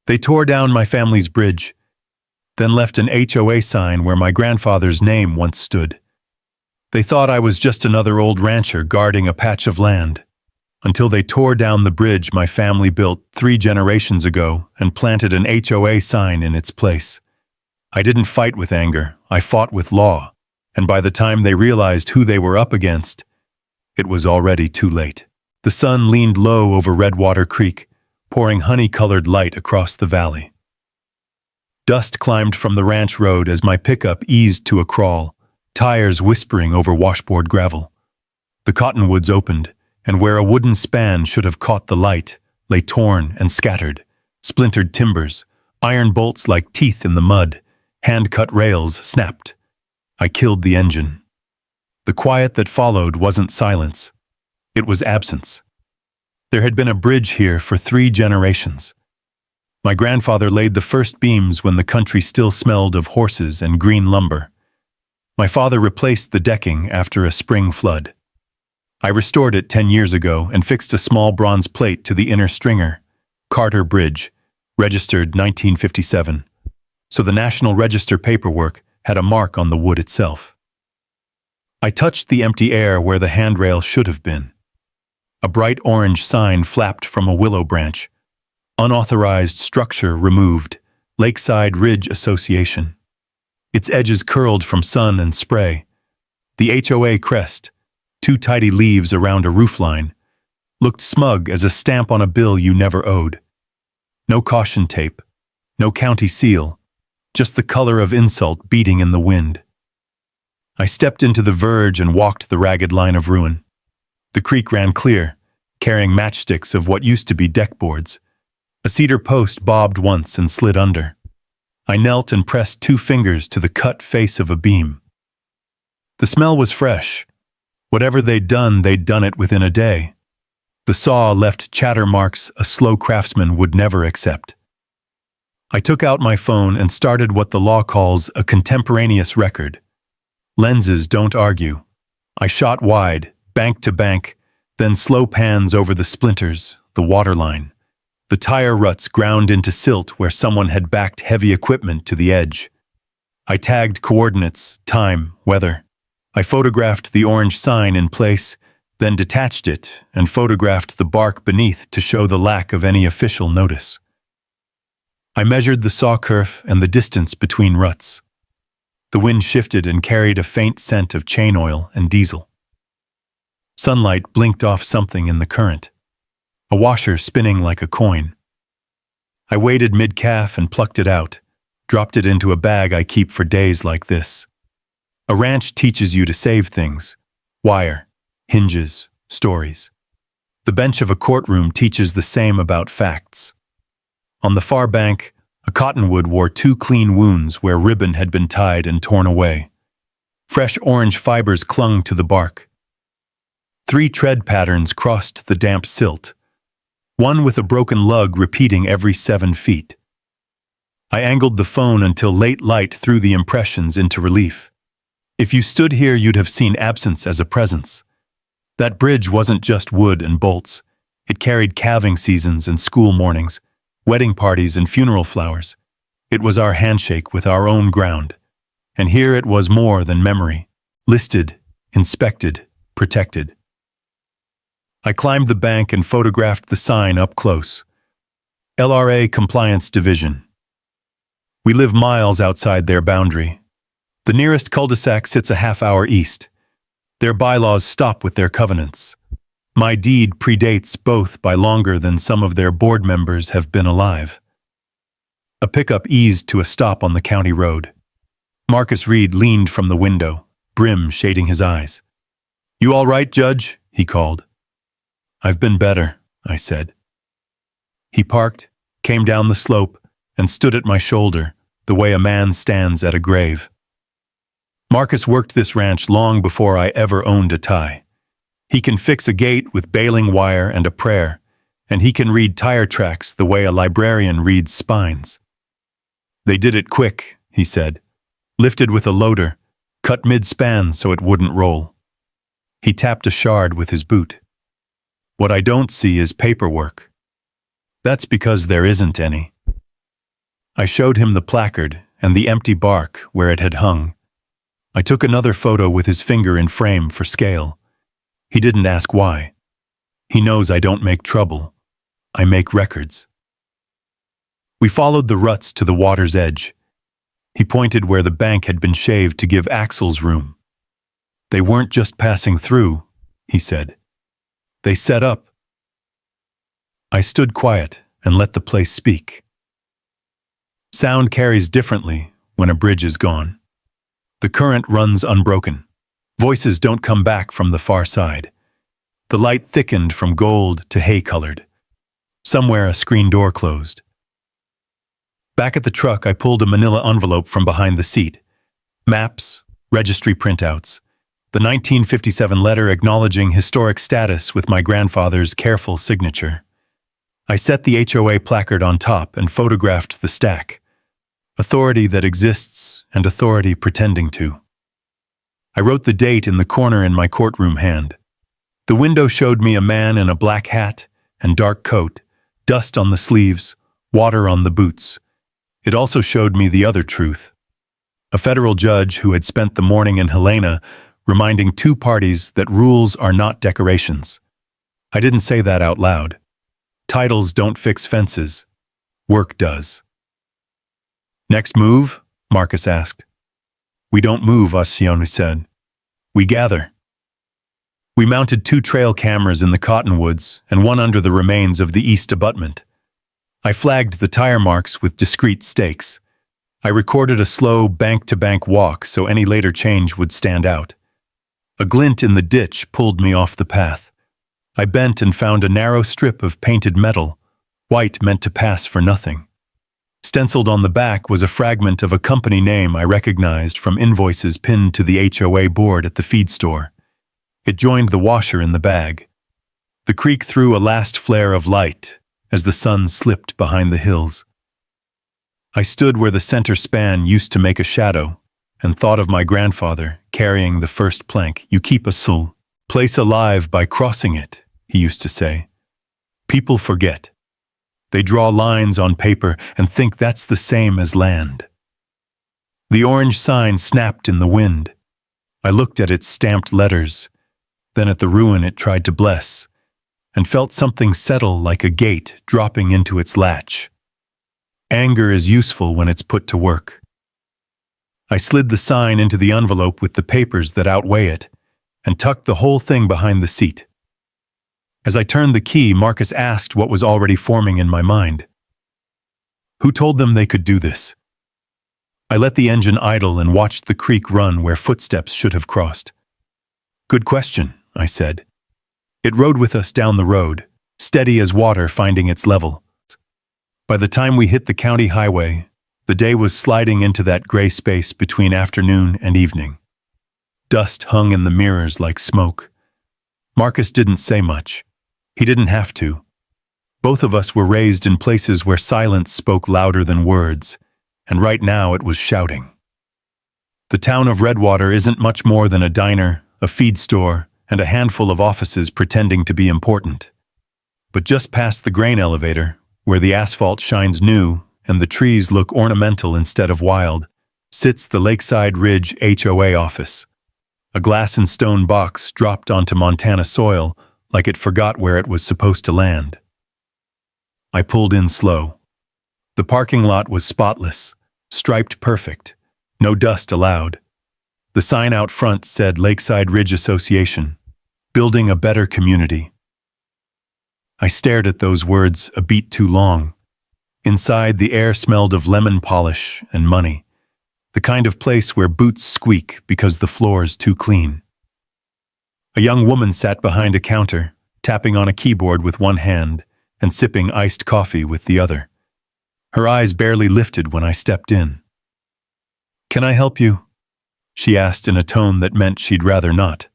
They tore down my family's bridge, then left an HOA sign where my grandfather's name once stood. They thought I was just another old rancher guarding a patch of land, until they tore down the bridge my family built 3 generations ago and planted an HOA sign in its place. I didn't fight with anger, I fought with law, and by the time they realized who they were up against, it was already too late. The sun leaned low over Redwater Creek, pouring honey-colored light across the valley. Dust climbed from the ranch road as my pickup eased to a crawl, tires whispering over washboard gravel. The cottonwoods opened, and where a wooden span should have caught the light, lay torn and scattered, splintered timbers, iron bolts like teeth in the mud, hand-cut rails snapped. I killed the engine. The quiet that followed wasn't silence. It was absence. There had been a bridge here for 3 generations. My grandfather laid the first beams when the country still smelled of horses and green lumber. My father replaced the decking after a spring flood. I restored it 10 years ago and fixed a small bronze plate to the inner stringer, Carter Bridge, registered 1957, so the National Register paperwork had a mark on the wood itself. I touched the empty air where the handrail should have been. A bright orange sign flapped from a willow branch. Unauthorized structure removed, Lakeside Ridge Association. Its edges curled from sun and spray. The HOA crest, 2 tidy leaves around a roofline, looked smug as a stamp on a bill you never owed. No caution tape, no county seal, just the color of insult beating in the wind. I stepped into the verge and walked the ragged line of ruin. The creek ran clear, carrying matchsticks of what used to be deckboards. A cedar post bobbed once and slid under. I knelt and pressed 2 fingers to the cut face of a beam. The smell was fresh. Whatever they'd done it within a day. The saw left chatter marks a slow craftsman would never accept. I took out my phone and started what the law calls a contemporaneous record. Lenses don't argue. I shot wide, bank to bank, then slow pans over the splinters, the waterline. The tire ruts ground into silt where someone had backed heavy equipment to the edge. I tagged coordinates, time, weather. I photographed the orange sign in place, then detached it and photographed the bark beneath to show the lack of any official notice. I measured the saw kerf and the distance between ruts. The wind shifted and carried a faint scent of chain oil and diesel. Sunlight blinked off something in the current. A washer spinning like a coin. I waded mid-calf and plucked it out, dropped it into a bag I keep for days like this. A ranch teaches you to save things. Wire, hinges, stories. The bench of a courtroom teaches the same about facts. On the far bank, a cottonwood wore 2 clean wounds where ribbon had been tied and torn away. Fresh orange fibers clung to the bark. 3 tread patterns crossed the damp silt, one with a broken lug repeating every 7 feet. I angled the phone until late light threw the impressions into relief. If you stood here, you'd have seen absence as a presence. That bridge wasn't just wood and bolts. It carried calving seasons and school mornings, wedding parties and funeral flowers. It was our handshake with our own ground. And here it was more than memory. Listed, inspected, protected. I climbed the bank and photographed the sign up close. LRA Compliance Division. We live miles outside their boundary. The nearest cul-de-sac sits a half-hour east. Their bylaws stop with their covenants. My deed predates both by longer than some of their board members have been alive. A pickup eased to a stop on the county road. Marcus Reed leaned from the window, brim shading his eyes. "You all right, Judge?" he called. "I've been better," I said. He parked, came down the slope, and stood at my shoulder, the way a man stands at a grave. Marcus worked this ranch long before I ever owned a tie. He can fix a gate with baling wire and a prayer, and he can read tire tracks the way a librarian reads spines. "They did it quick," he said. "Lifted with a loader, cut mid-span so it wouldn't roll." He tapped a shard with his boot. "What I don't see is paperwork." "That's because there isn't any." I showed him the placard and the empty bark where it had hung. I took another photo with his finger in frame for scale. He didn't ask why. He knows I don't make trouble. I make records. We followed the ruts to the water's edge. He pointed where the bank had been shaved to give axles room. They weren't just passing through, he said. They set up. I stood quiet and let the place speak. Sound carries differently when a bridge is gone. The current runs unbroken. Voices don't come back from the far side. The light thickened from gold to hay-colored. Somewhere a screen door closed. Back at the truck, I pulled a manila envelope from behind the seat. Maps, registry printouts, the 1957 letter acknowledging historic status with my grandfather's careful signature. I set the HOA placard on top and photographed the stack. Authority that exists and authority pretending to. I wrote the date in the corner in my courtroom hand. The window showed me a man in a black hat and dark coat, dust on the sleeves, water on the boots. It also showed me the other truth. A federal judge who had spent the morning in Helena reminding two parties that rules are not decorations. I didn't say that out loud. Titles don't fix fences. Work does. Next move? Marcus asked. We don't move, Ossionu said. We gather. We mounted 2 trail cameras in the cottonwoods and one under the remains of the east abutment. I flagged the tire marks with discrete stakes. I recorded a slow bank-to-bank walk so any later change would stand out. A glint in the ditch pulled me off the path. I bent and found a narrow strip of painted metal, white meant to pass for nothing. Stenciled on the back was a fragment of a company name I recognized from invoices pinned to the HOA board at the feed store. It joined the washer in the bag. The creek threw a last flare of light as the sun slipped behind the hills. I stood where the center span used to make a shadow and thought of my grandfather carrying the first plank. You keep a soul, place alive by crossing it, he used to say. People forget. They draw lines on paper and think that's the same as land. The orange sign snapped in the wind. I looked at its stamped letters, then at the ruin it tried to bless, and felt something settle like a gate dropping into its latch. Anger is useful when it's put to work. I slid the sign into the envelope with the papers that outweigh it, and tucked the whole thing behind the seat. As I turned the key, Marcus asked what was already forming in my mind. Who told them they could do this? I let the engine idle and watched the creek run where footsteps should have crossed. Good question, I said. It rode with us down the road, steady as water finding its level. By the time we hit the county highway, the day was sliding into that gray space between afternoon and evening. Dust hung in the mirrors like smoke. Marcus didn't say much. He didn't have to. Both of us were raised in places where silence spoke louder than words, and right now it was shouting. The town of Redwater isn't much more than a diner, a feed store, and a handful of offices pretending to be important. But just past the grain elevator, where the asphalt shines new and the trees look ornamental instead of wild, sits the Lakeside Ridge HOA office. A glass and stone box dropped onto Montana soil like it forgot where it was supposed to land. I pulled in slow. The parking lot was spotless, striped perfect, no dust allowed. The sign out front said Lakeside Ridge Association, building a better community. I stared at those words a beat too long. Inside, the air smelled of lemon polish and money, the kind of place where boots squeak because the floor's too clean. A young woman sat behind a counter, tapping on a keyboard with one hand and sipping iced coffee with the other. Her eyes barely lifted when I stepped in. "Can I help you?" she asked in a tone that meant she'd rather not.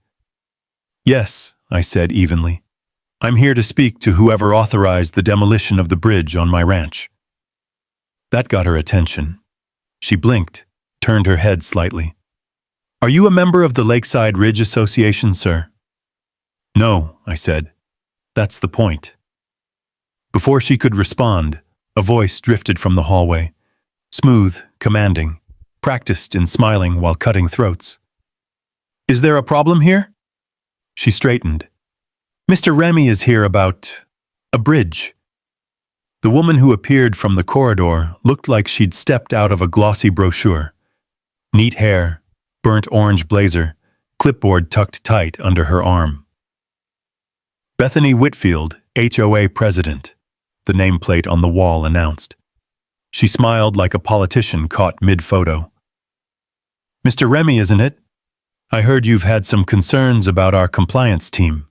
"Yes," I said evenly. "I'm here to speak to whoever authorized the demolition of the bridge on my ranch." That got her attention. She blinked, turned her head slightly. "Are you a member of the Lakeside Ridge Association, sir?" "No," I said. "That's the point." Before she could respond, a voice drifted from the hallway. Smooth, commanding, practiced in smiling while cutting throats. "Is there a problem here?" She straightened. "Mr. Remy is here about a bridge." The woman who appeared from the corridor looked like she'd stepped out of a glossy brochure. Neat hair, burnt orange blazer, clipboard tucked tight under her arm. "Bethany Whitfield, HOA President," the nameplate on the wall announced. She smiled like a politician caught mid-photo. "Mr. Remy, isn't it? I heard you've had some concerns about our compliance team."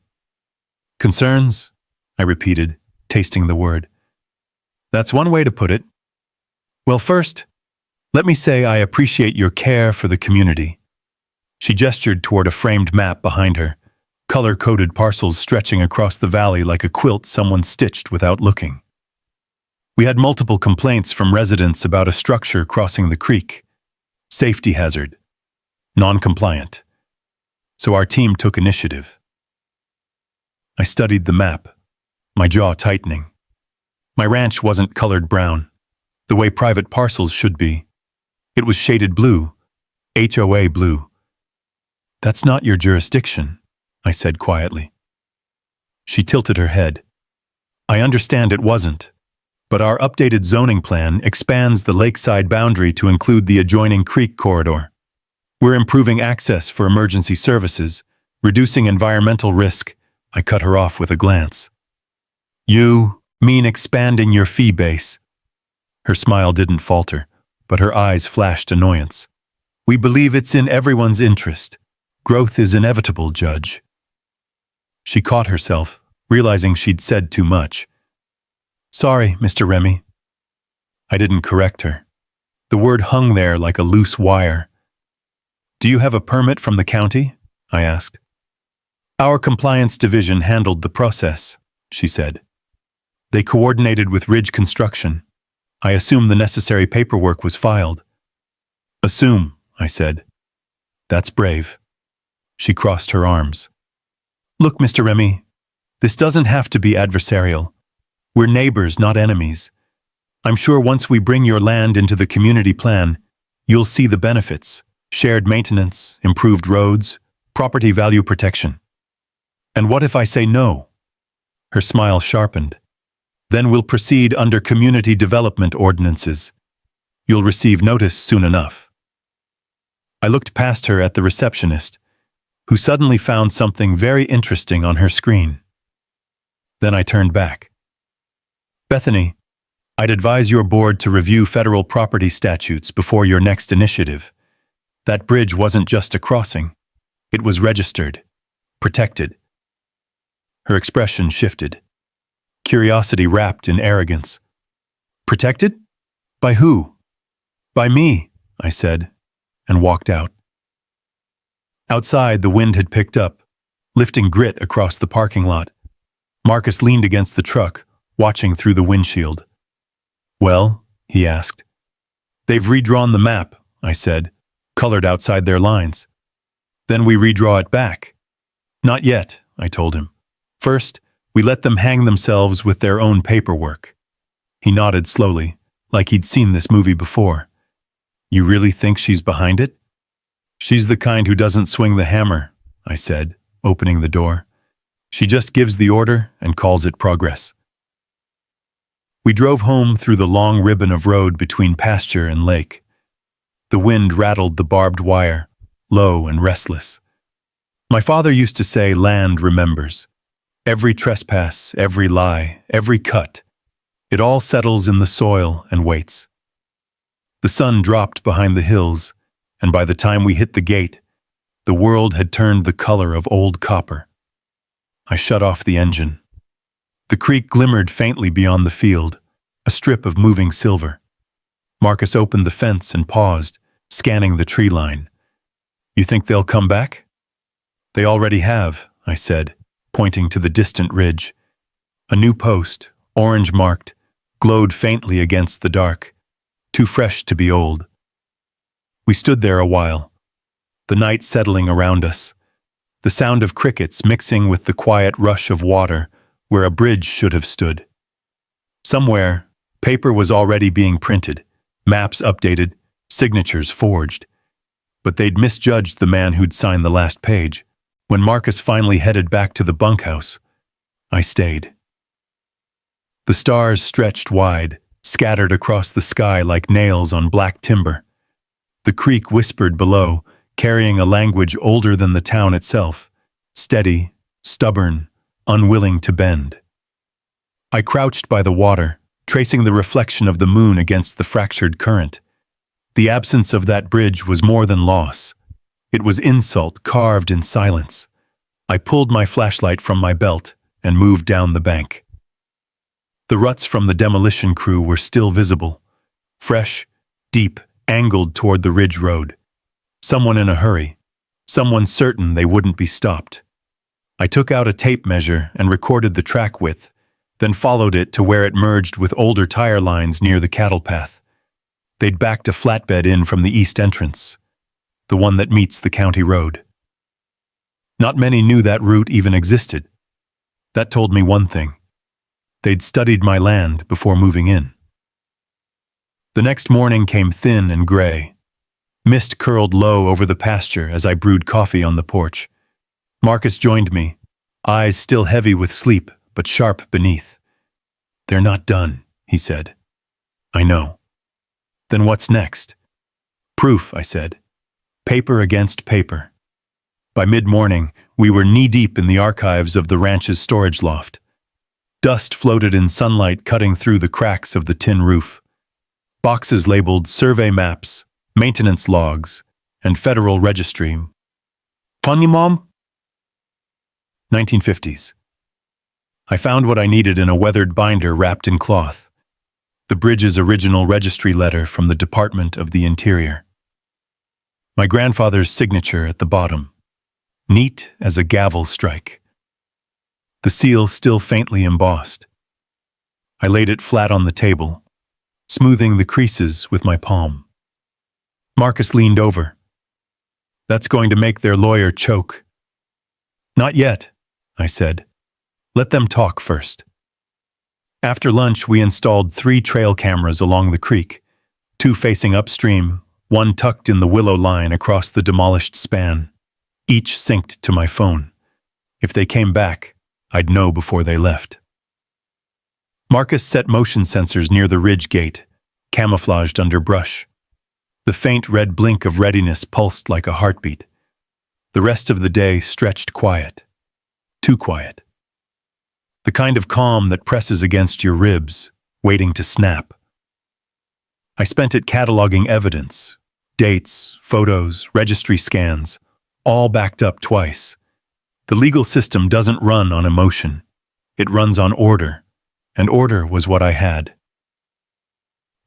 "Concerns?" I repeated, tasting the word. "That's one way to put it. Well, first, let me say I appreciate your care for the community." She gestured toward a framed map behind her, color-coded parcels stretching across the valley like a quilt someone stitched without looking. We had multiple complaints from residents about a structure crossing the creek. Safety hazard. Non-compliant. So our team took initiative. I studied the map, my jaw tightening. My ranch wasn't colored brown, the way private parcels should be. It was shaded blue, HOA blue. "That's not your jurisdiction," I said quietly. She tilted her head. "I understand it wasn't, but our updated zoning plan expands the lakeside boundary to include the adjoining creek corridor. We're improving access for emergency services, reducing environmental risk." I cut her off with a glance. "You mean expanding your fee base?" Her smile didn't falter, but her eyes flashed annoyance. "We believe it's in everyone's interest. Growth is inevitable, Judge." She caught herself, realizing she'd said too much. "Sorry, Mr. Remy." I didn't correct her. The word hung there like a loose wire. "Do you have a permit from the county?" I asked. "Our compliance division handled the process," she said. "They coordinated with Ridge Construction. I assume the necessary paperwork was filed." "Assume," I said. "That's brave." She crossed her arms. "Look, Mr. Remy, this doesn't have to be adversarial. We're neighbors, not enemies. I'm sure once we bring your land into the community plan, you'll see the benefits: shared maintenance, improved roads, property value protection." "And what if I say no?" Her smile sharpened. "Then we'll proceed under community development ordinances. You'll receive notice soon enough." I looked past her at the receptionist, who suddenly found something very interesting on her screen. Then I turned back. "Bethany, I'd advise your board to review federal property statutes before your next initiative. That bridge wasn't just a crossing. It was registered, protected." Her expression shifted. Curiosity wrapped in arrogance. "Protected? By who?" "By me," I said, and walked out. Outside, the wind had picked up, lifting grit across the parking lot. Marcus leaned against the truck, watching through the windshield. "Well?" he asked. "They've redrawn the map," I said, colored outside their lines. "Then we redraw it back." "Not yet," I told him. "First, we let them hang themselves with their own paperwork." He nodded slowly, like he'd seen this movie before. "You really think she's behind it?" "She's the kind who doesn't swing the hammer," I said, opening the door. "She just gives the order and calls it progress." We drove home through the long ribbon of road between pasture and lake. The wind rattled the barbed wire, low and restless. My father used to say land remembers. Every trespass, every lie, every cut, it all settles in the soil and waits. The sun dropped behind the hills, and by the time we hit the gate, the world had turned the color of old copper. I shut off the engine. The creek glimmered faintly beyond the field, a strip of moving silver. Marcus opened the fence and paused, scanning the tree line. "You think they'll come back?" "They already have," I said, pointing to the distant ridge. A new post, orange marked, glowed faintly against the dark, too fresh to be old. We stood there a while, the night settling around us, the sound of crickets mixing with the quiet rush of water where a bridge should have stood. Somewhere, paper was already being printed, maps updated, signatures forged. But they'd misjudged the man who'd signed the last page. When Marcus finally headed back to the bunkhouse, I stayed. The stars stretched wide, scattered across the sky like nails on black timber. The creek whispered below, carrying a language older than the town itself, steady, stubborn, unwilling to bend. I crouched by the water, tracing the reflection of the moon against the fractured current. The absence of that bridge was more than loss. It was insult carved in silence. I pulled my flashlight from my belt and moved down the bank. The ruts from the demolition crew were still visible, fresh, deep, angled toward the ridge road. Someone in a hurry, someone certain they wouldn't be stopped. I took out a tape measure and recorded the track width, then followed it to where it merged with older tire lines near the cattle path. They'd backed a flatbed in from the east entrance, the one that meets the county road. Not many knew that route even existed. That told me one thing. They'd studied my land before moving in. The next morning came thin and gray. Mist curled low over the pasture as I brewed coffee on the porch. Marcus joined me, eyes still heavy with sleep, but sharp beneath. "They're not done," he said. "I know." "Then what's next?" "Proof," I said. "Paper against paper." By mid-morning, we were knee-deep in the archives of the ranch's storage loft. Dust floated in sunlight cutting through the cracks of the tin roof. Boxes labeled survey maps, maintenance logs, and federal registry. "Funny, Mom?" 1950s. I found what I needed in a weathered binder wrapped in cloth. The bridge's original registry letter from the Department of the Interior. My grandfather's signature at the bottom, neat as a gavel strike. The seal still faintly embossed. I laid it flat on the table, smoothing the creases with my palm. Marcus leaned over. "That's going to make their lawyer choke." "Not yet," I said. "Let them talk first." After lunch, we installed 3 trail cameras along the creek, 2 facing upstream, 1 tucked in the willow line across the demolished span, each synced to my phone. If they came back, I'd know before they left. Marcus set motion sensors near the ridge gate, camouflaged under brush. The faint red blink of readiness pulsed like a heartbeat. The rest of the day stretched quiet. Too quiet. The kind of calm that presses against your ribs, waiting to snap. I spent it cataloging evidence, dates, photos, registry scans, all backed up twice. The legal system doesn't run on emotion. It runs on order, and order was what I had.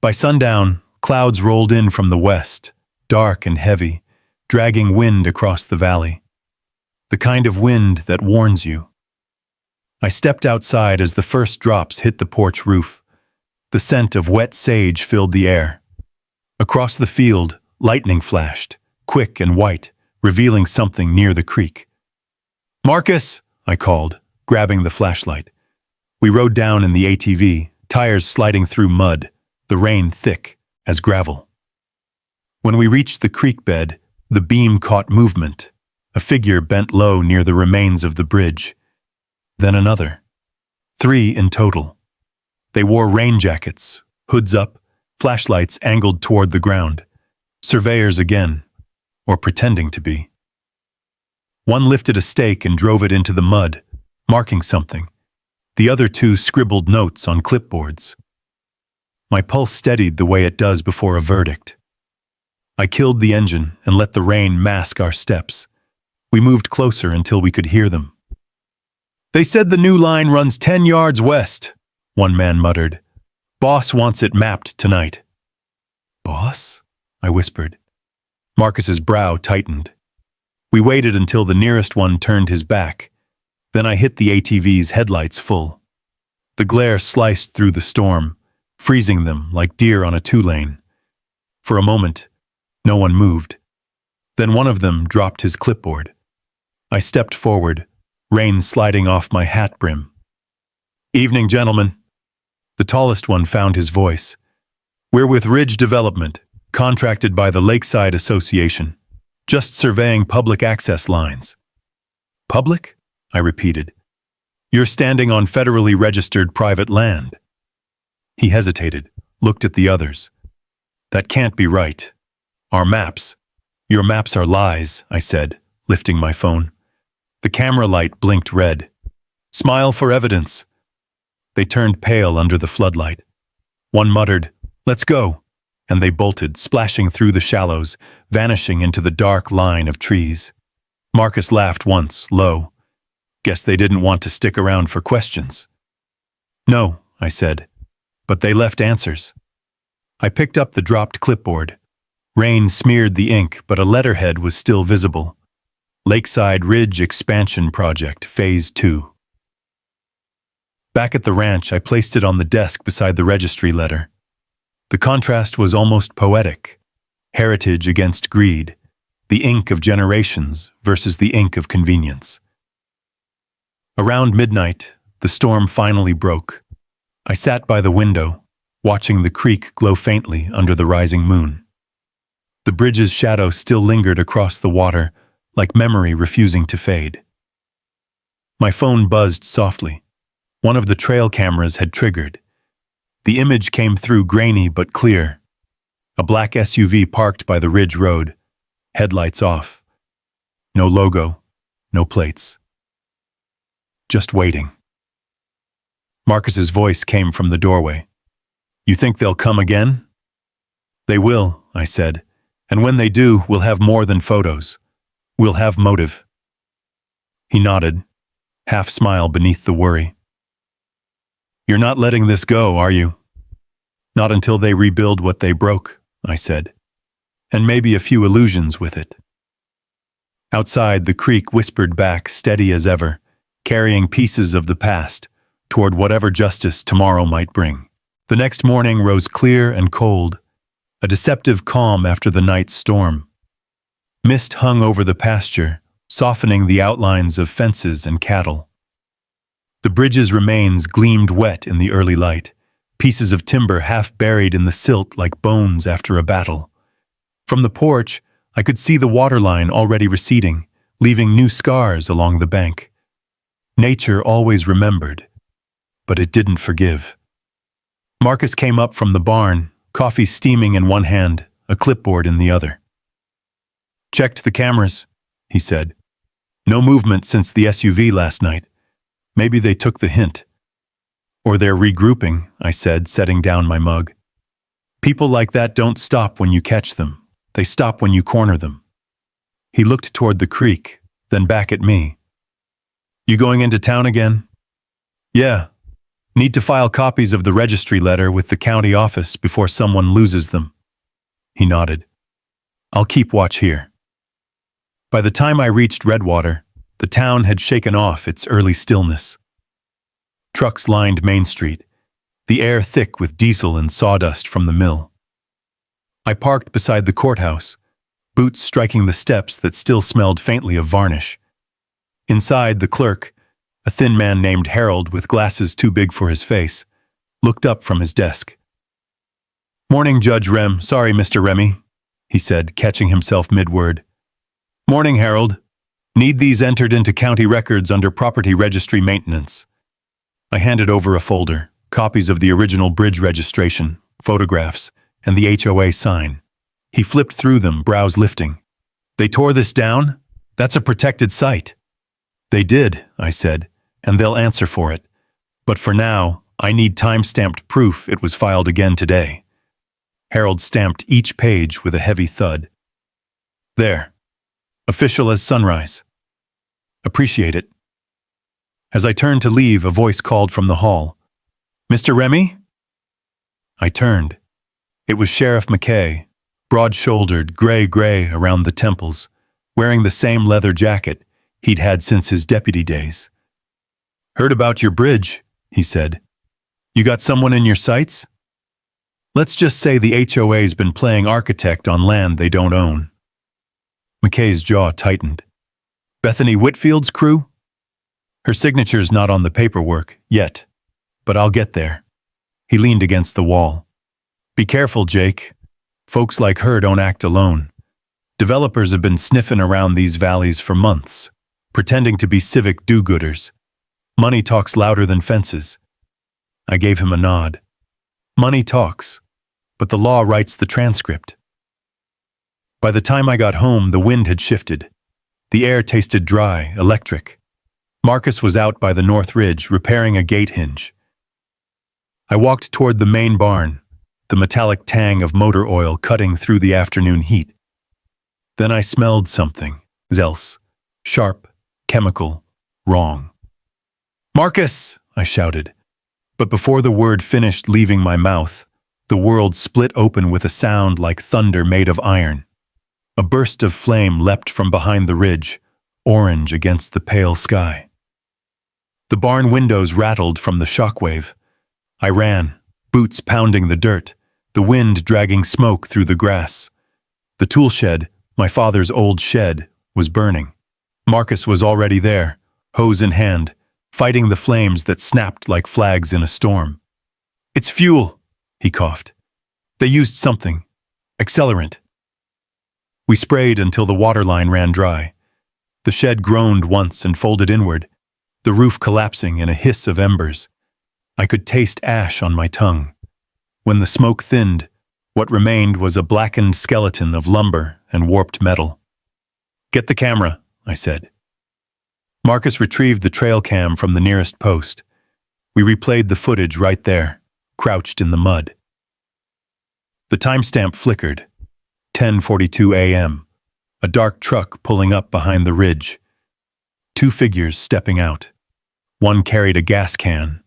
By sundown, clouds rolled in from the west, dark and heavy, dragging wind across the valley. The kind of wind that warns you. I stepped outside as the first drops hit the porch roof. The scent of wet sage filled the air. Across the field, lightning flashed, quick and white, revealing something near the creek. "Marcus!" I called, grabbing the flashlight. We rode down in the ATV, tires sliding through mud, the rain thick as gravel. When we reached the creek bed, the beam caught movement. A figure bent low near the remains of the bridge. Then another. 3 in total. They wore rain jackets, hoods up, flashlights angled toward the ground. Surveyors again, or pretending to be. One lifted a stake and drove it into the mud, marking something. The other 2 scribbled notes on clipboards. My pulse steadied the way it does before a verdict. I killed the engine and let the rain mask our steps. We moved closer until we could hear them. "They said the new line runs 10 yards west," one man muttered. "Boss wants it mapped tonight." "Boss?" I whispered. Marcus's brow tightened. We waited until the nearest one turned his back. Then I hit the ATV's headlights full. The glare sliced through the storm, freezing them like deer on a 2-lane. For a moment, no one moved. Then one of them dropped his clipboard. I stepped forward, rain sliding off my hat brim. "Evening, gentlemen." The tallest one found his voice. We're with Ridge Development, contracted by the Lakeside Association, just surveying public access lines. Public? I repeated. You're standing on federally registered private land. He hesitated, looked at the others. That can't be right. Our maps. Your maps are lies, I said, lifting my phone. The camera light blinked red. Smile for evidence. They turned pale under the floodlight. One muttered, "Let's go," and they bolted, splashing through the shallows, vanishing into the dark line of trees. Marcus laughed once, low. Guess they didn't want to stick around for questions. No, I said, but they left answers. I picked up the dropped clipboard. Rain smeared the ink, but a letterhead was still visible. Lakeside Ridge Expansion Project, Phase 2. Back at the ranch, I placed it on the desk beside the registry letter. The contrast was almost poetic. Heritage against greed. The ink of generations versus the ink of convenience. Around midnight, the storm finally broke. I sat by the window, watching the creek glow faintly under the rising moon. The bridge's shadow still lingered across the water, like memory refusing to fade. My phone buzzed softly. One of the trail cameras had triggered. The image came through grainy but clear. A black SUV parked by the ridge road, headlights off. No logo, no plates. Just waiting. Marcus's voice came from the doorway. You think they'll come again? They will, I said, and when they do, we'll have more than photos. We'll have motive. He nodded, half smile beneath the worry. You're not letting this go, are you? Not until they rebuild what they broke, I said, and maybe a few illusions with it. Outside, the creek whispered back, steady as ever, carrying pieces of the past toward whatever justice tomorrow might bring. The next morning rose clear and cold, a deceptive calm after the night's storm. Mist hung over the pasture, softening the outlines of fences and cattle. The bridge's remains gleamed wet in the early light, pieces of timber half buried in the silt like bones after a battle. From the porch, I could see the waterline already receding, leaving new scars along the bank. Nature always remembered, but it didn't forgive. Marcus came up from the barn, coffee steaming in one hand, a clipboard in the other. Checked the cameras, he said. No movement since the SUV last night. Maybe they took the hint. Or they're regrouping, I said, setting down my mug. People like that don't stop when you catch them. They stop when you corner them. He looked toward the creek, then back at me. You going into town again? Yeah. Need to file copies of the registry letter with the county office before someone loses them. He nodded. I'll keep watch here. By the time I reached Redwater, the town had shaken off its early stillness. Trucks lined Main Street, the air thick with diesel and sawdust from the mill. I parked beside the courthouse, boots striking the steps that still smelled faintly of varnish. Inside, the clerk, a thin man named Harold with glasses too big for his face, looked up from his desk. Morning, Judge Rem. Sorry, Mr. Remy, he said, catching himself mid-word. Morning, Harold. Need these entered into county records under property registry maintenance. I handed over a folder, copies of the original bridge registration, photographs, and the HOA sign. He flipped through them, brows lifting. They tore this down? That's a protected site. They did, I said, and they'll answer for it. But for now, I need time-stamped proof it was filed again today. Harold stamped each page with a heavy thud. There. Official as sunrise. Appreciate it. As I turned to leave, a voice called from the hall. Mr. Remy? I turned. It was Sheriff McKay, broad-shouldered, gray around the temples, wearing the same leather jacket he'd had since his deputy days. Heard about your bridge, he said. You got someone in your sights? Let's just say the HOA's been playing architect on land they don't own. McKay's jaw tightened. Bethany Whitfield's crew? Her signature's not on the paperwork, yet, but I'll get there. He leaned against the wall. Be careful, Jake. Folks like her don't act alone. Developers have been sniffing around these valleys for months, pretending to be civic do-gooders. Money talks louder than fences. I gave him a nod. Money talks, but the law writes the transcript. By the time I got home, the wind had shifted. The air tasted dry, electric. Marcus was out by the North Ridge, repairing a gate hinge. I walked toward the main barn, the metallic tang of motor oil cutting through the afternoon heat. Then I smelled something else, sharp, chemical, wrong. "Marcus!" I shouted. But before the word finished leaving my mouth, the world split open with a sound like thunder made of iron. A burst of flame leapt from behind the ridge, orange against the pale sky. The barn windows rattled from the shockwave. I ran, boots pounding the dirt, the wind dragging smoke through the grass. The tool shed, my father's old shed, was burning. Marcus was already there, hose in hand, fighting the flames that snapped like flags in a storm. "It's fuel," he coughed. "They used something. Accelerant." We sprayed until the water line ran dry. The shed groaned once and folded inward, the roof collapsing in a hiss of embers. I could taste ash on my tongue. When the smoke thinned, what remained was a blackened skeleton of lumber and warped metal. "Get the camera," I said. Marcus retrieved the trail cam from the nearest post. We replayed the footage right there, crouched in the mud. The timestamp flickered. 10:42 a.m. A dark truck pulling up behind the ridge. Two figures stepping out. One carried a gas can.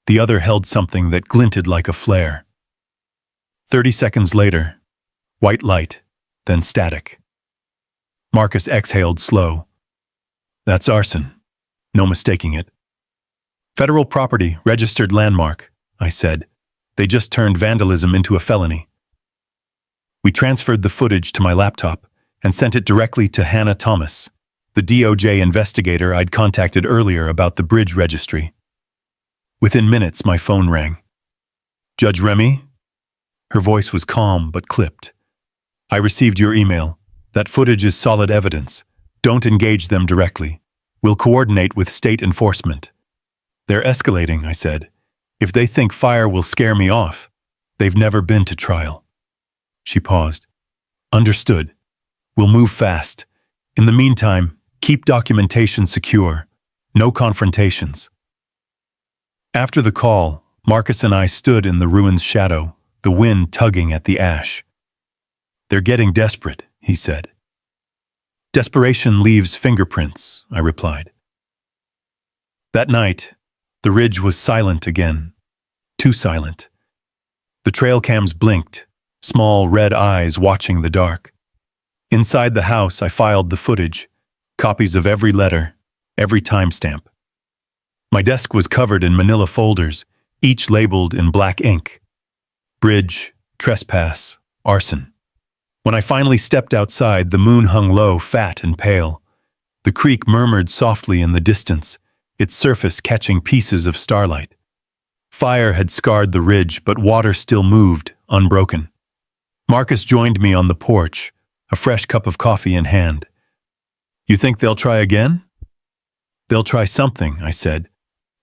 The other held something that glinted like a flare. 30 seconds later, white light, then static. Marcus exhaled slow. "That's arson. No mistaking it." "Federal property, registered landmark," I said. "They just turned vandalism into a felony." We transferred the footage to my laptop and sent it directly to Hannah Thomas, the DOJ investigator I'd contacted earlier about the bridge registry. Within minutes, my phone rang. "Judge Remy?" Her voice was calm but clipped. "I received your email. That footage is solid evidence. Don't engage them directly. We'll coordinate with state enforcement." "They're escalating," I said. "If they think fire will scare me off, they've never been to trial." She paused. "Understood. We'll move fast. In the meantime, keep documentation secure. No confrontations." After the call, Marcus and I stood in the ruin's shadow, the wind tugging at the ash. "They're getting desperate," he said. "Desperation leaves fingerprints," I replied. That night, the ridge was silent again. Too silent. The trail cams blinked, small red eyes watching the dark. Inside the house, I filed the footage, copies of every letter, every timestamp. My desk was covered in manila folders, each labeled in black ink. Bridge, trespass, arson. When I finally stepped outside, the moon hung low, fat and pale. The creek murmured softly in the distance, its surface catching pieces of starlight. Fire had scarred the ridge, but water still moved, unbroken. Marcus joined me on the porch, a fresh cup of coffee in hand. "You think they'll try again?" "They'll try something," I said.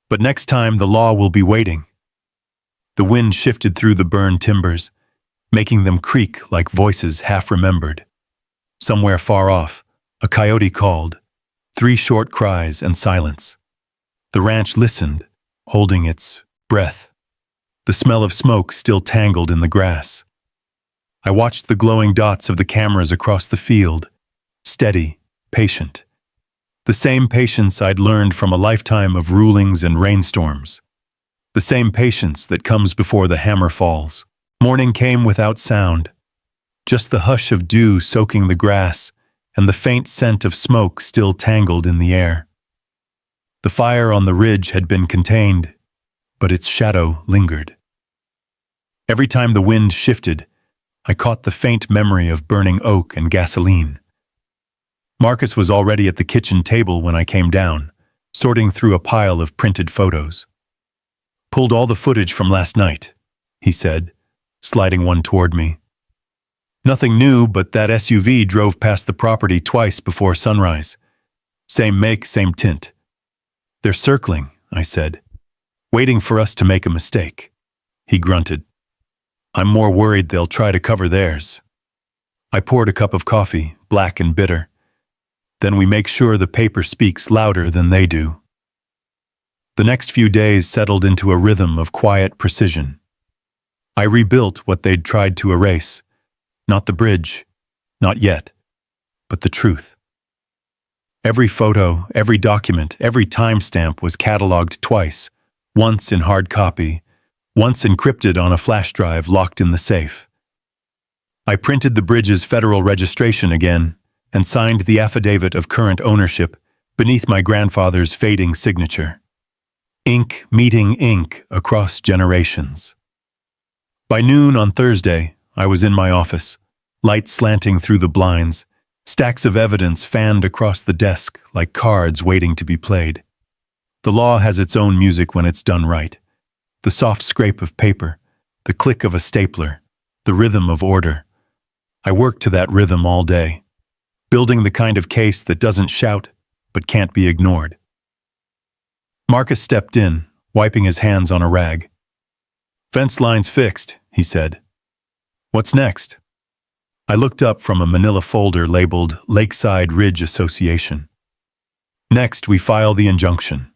"But next time the law will be waiting." The wind shifted through the burned timbers, making them creak like voices half-remembered. Somewhere far off, a coyote called, 3 short cries and silence. The ranch listened, holding its breath. The smell of smoke still tangled in the grass. I watched the glowing dots of the cameras across the field, steady, patient. The same patience I'd learned from a lifetime of rulings and rainstorms. The same patience that comes before the hammer falls. Morning came without sound. Just the hush of dew soaking the grass and the faint scent of smoke still tangled in the air. The fire on the ridge had been contained, but its shadow lingered. Every time the wind shifted, I caught the faint memory of burning oak and gasoline. Marcus was already at the kitchen table when I came down, sorting through a pile of printed photos. "Pulled all the footage from last night," he said, sliding one toward me. Nothing new, but that SUV drove past the property twice before sunrise. Same make, same tint. They're circling, I said, waiting for us to make a mistake. He grunted. I'm more worried they'll try to cover theirs. I poured a cup of coffee, black and bitter. Then we make sure the paper speaks louder than they do. The next few days settled into a rhythm of quiet precision. I rebuilt what they'd tried to erase. Not the bridge, not yet, but the truth. Every photo, every document, every timestamp was cataloged twice, once in hard copy, once encrypted on a flash drive locked in the safe. I printed the bridge's federal registration again and signed the affidavit of current ownership beneath my grandfather's fading signature. Ink meeting ink across generations. By noon on Thursday, I was in my office, light slanting through the blinds, stacks of evidence fanned across the desk like cards waiting to be played. The law has its own music when it's done right. The soft scrape of paper, the click of a stapler, the rhythm of order. I worked to that rhythm all day, building the kind of case that doesn't shout but can't be ignored. Marcus stepped in, wiping his hands on a rag. Fence line's fixed, he said. What's next? I looked up from a manila folder labeled Lakeside Ridge Association. Next, we file the injunction.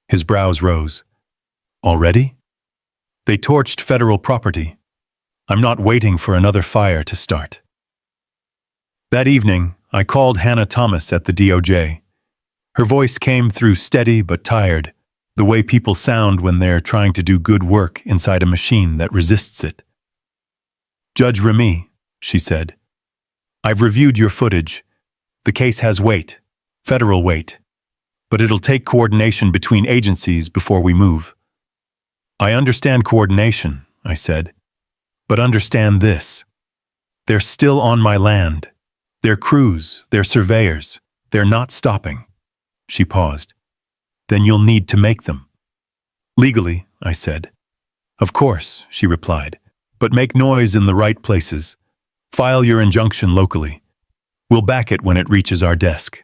His brows rose. Already? They torched federal property. I'm not waiting for another fire to start. That evening, I called Hannah Thomas at the DOJ. Her voice came through steady but tired, the way people sound when they're trying to do good work inside a machine that resists it. Judge Remy, she said, I've reviewed your footage. The case has weight, federal weight, but it'll take coordination between agencies before we move. I understand coordination, I said, but understand this. They're still on my land. They're crews, they're surveyors. They're not stopping. She paused. Then you'll need to make them. Legally, I said. Of course, she replied, but make noise in the right places. File your injunction locally. We'll back it when it reaches our desk.